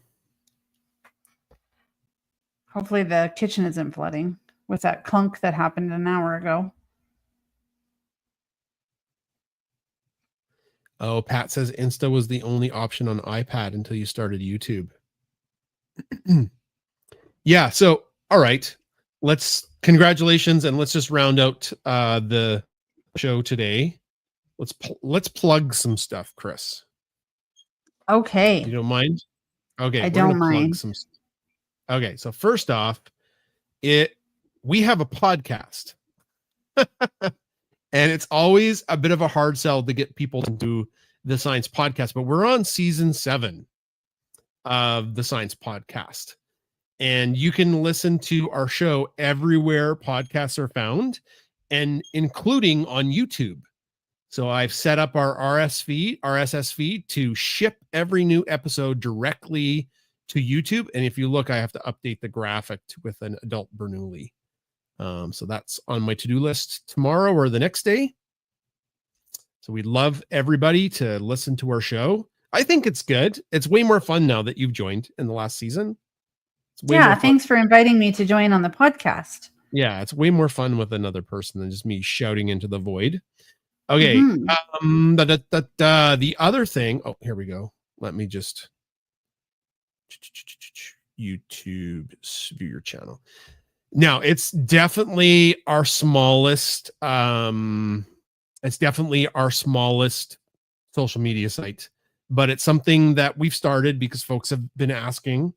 Hopefully the kitchen isn't flooding with that clunk that happened an hour ago. Oh, Pat says Insta was the only option on iPad until you started YouTube. Yeah, so all right. Congratulations, and let's just round out the show today. Let's plug some stuff, Chris. Okay. You don't mind? Okay, I don't mind. Okay, so first off, we have a podcast. And it's always a bit of a hard sell to get people to the Science Podcast, but we're on season 7 of the Science Podcast. And you can listen to our show everywhere podcasts are found, and including on YouTube. So I've set up our RSS feed to ship every new episode directly to YouTube. And if you look, I have to update the graphic with an adult Bernoulli. So that's on my to-do list tomorrow or the next day. So we'd love everybody to listen to our show. I think it's good. It's way more fun now that you've joined in the last season. It's way more Yeah, fun. thanks for inviting me to join on the podcast. Yeah, it's way more fun with another person than just me shouting into the void. Okay. Mhm. The other thing. Oh, here we go. Let me just YouTube viewer channel. Now it's definitely our smallest. It's definitely our smallest social media site, but it's something that we've started because folks have been asking,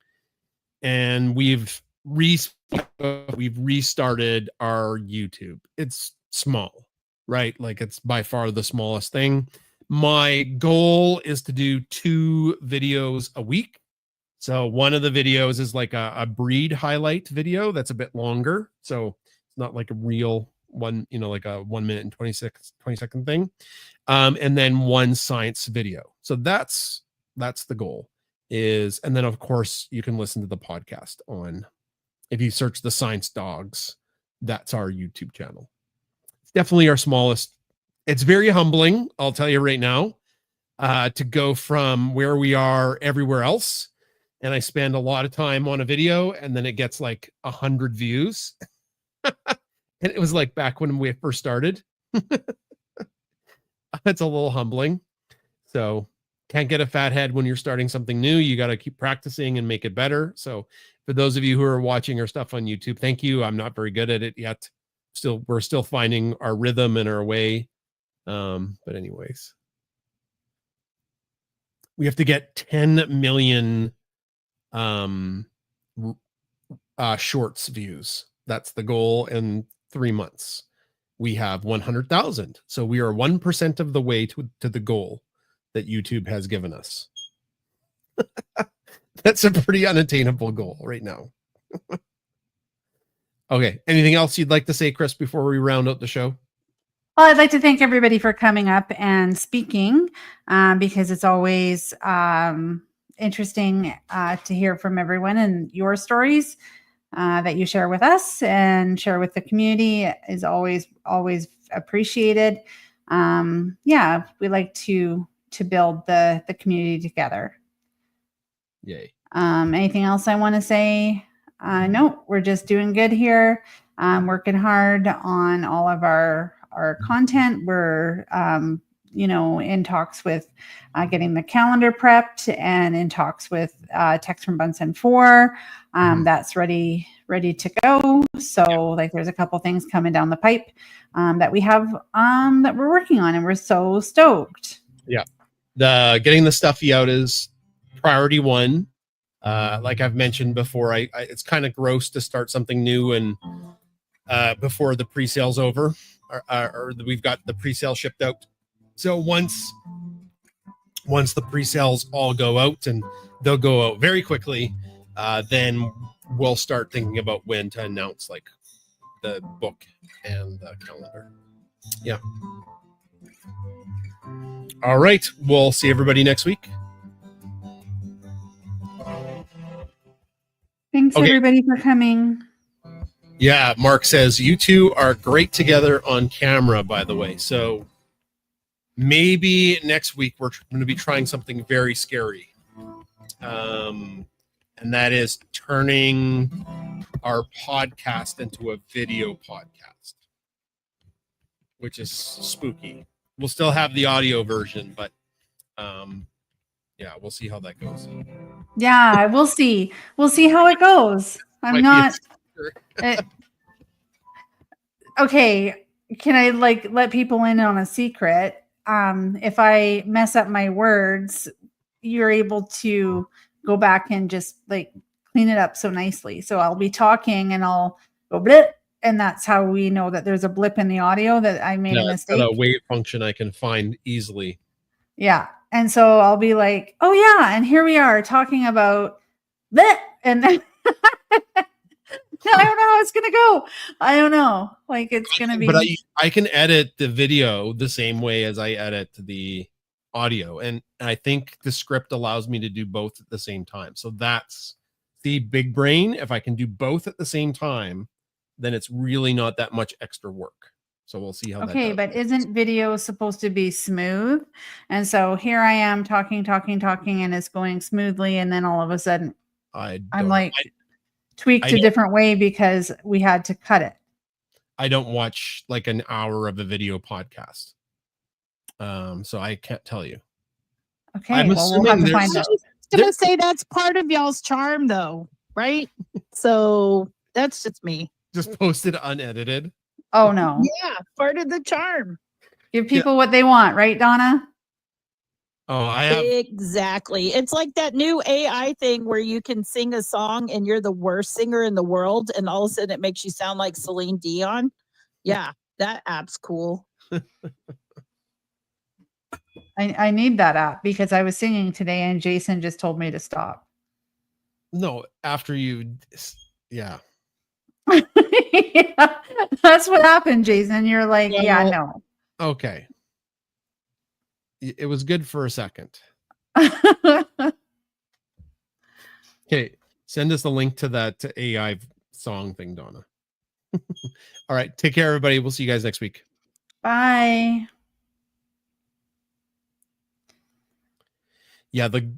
and we've restarted our YouTube. It's small, right? Like it's by far the smallest thing. My goal is to do 2 videos a week. So one of the videos is like a breed highlight video that's a bit longer. So it's not like a real one, like a 1 minute and 20 second thing. And then 1 science video. So that's the goal is. And then of course you can listen to the podcast on, if you search the Science Dogs, that's our YouTube channel. It's definitely our smallest. It's very humbling, I'll tell you right now, to go from where we are everywhere else. And I spend a lot of time on a video and then it gets like 100 views. And it was like back when we first started. It's a little humbling. So can't get a fat head when you're starting something new. You got to keep practicing and make it better. So for those of you who are watching our stuff on YouTube, thank you. I'm not very good at it yet. We're still finding our rhythm and our way. But anyways, we have to get 10 million shorts views. That's the goal in 3 months. We have 100,000. So we are 1% of the way to the goal that YouTube has given us. That's a pretty unattainable goal right now. Okay. Anything else you'd like to say, Chris, before we round out the show? Well, I'd like to thank everybody for coming up and speaking, because it's always interesting to hear from everyone, and your stories that you share with us and share with the community is always appreciated. Yeah, we like to build the community together. Yay. Anything else I want to say? No, we're just doing good here. Working hard on all of our content. We're in talks with getting the calendar prepped, and in talks with Text from Bunsen 4. That's ready to go. So like there's a couple things coming down the pipe that we have that we're working on, and we're so stoked. Yeah. Getting the stuffy out is priority 1. Like I've mentioned before, it's kind of gross to start something new and before the pre-sale's over, or we've got the pre-sale shipped out. So once the pre-sales all go out, and they'll go out very quickly, then we'll start thinking about when to announce like the book and the calendar. Yeah. All right. We'll see everybody next week. Thanks everybody for coming. Yeah, Mark says you two are great together on camera, by the way. So maybe next week we're going to be trying something very scary. And that is turning our podcast into a video podcast, which is spooky. We'll still have the audio version, but yeah, we'll see how that goes. Yeah, we'll see. We'll see how it goes. I'm not. Okay, can I let people in on a secret? If I mess up my words, you're able to go back and just clean it up so nicely. So I'll be talking and I'll go blip, and that's how we know that there's a blip in the audio that I made a mistake. That's a wave function I can find easily. Yeah. And so I'll be like, oh yeah, and here we are talking about that. And then I don't know how it's gonna go. I don't know. Like it's gonna be But I can edit the video the same way as I edit the audio, and I think the script allows me to do both at the same time. So that's the big brain. If I can do both at the same time, then it's really not that much extra work. So we'll see how okay, that does. but isn't video supposed to be smooth? And so here I am talking, and it's going smoothly, and then all of a sudden I'm don't- like tweaked I a don't- different way because we had to cut it. I don't watch like an hour of a video podcast. So I can't tell you. Okay, I'm well, we'll have assuming to find there's- out. I was gonna say that's part of y'all's charm, though, right? So that's just me. Just posted unedited. Oh no. Yeah, part of the charm. Give people what they want, right, Donna? Oh, I have Exactly. It's like that new AI thing where you can sing a song and you're the worst singer in the world, and all of a sudden it makes you sound like Celine Dion. Yeah, that app's cool. I need that app because I was singing today and Jason just told me to stop. no after you. Yeah. Yeah, that's what happened, Jason. You're like, yeah, no. Okay. It was good for a second. Okay, send us the link to that AI song thing, Donna. All right, take care, everybody. We'll see you guys next week. Bye. Yeah, the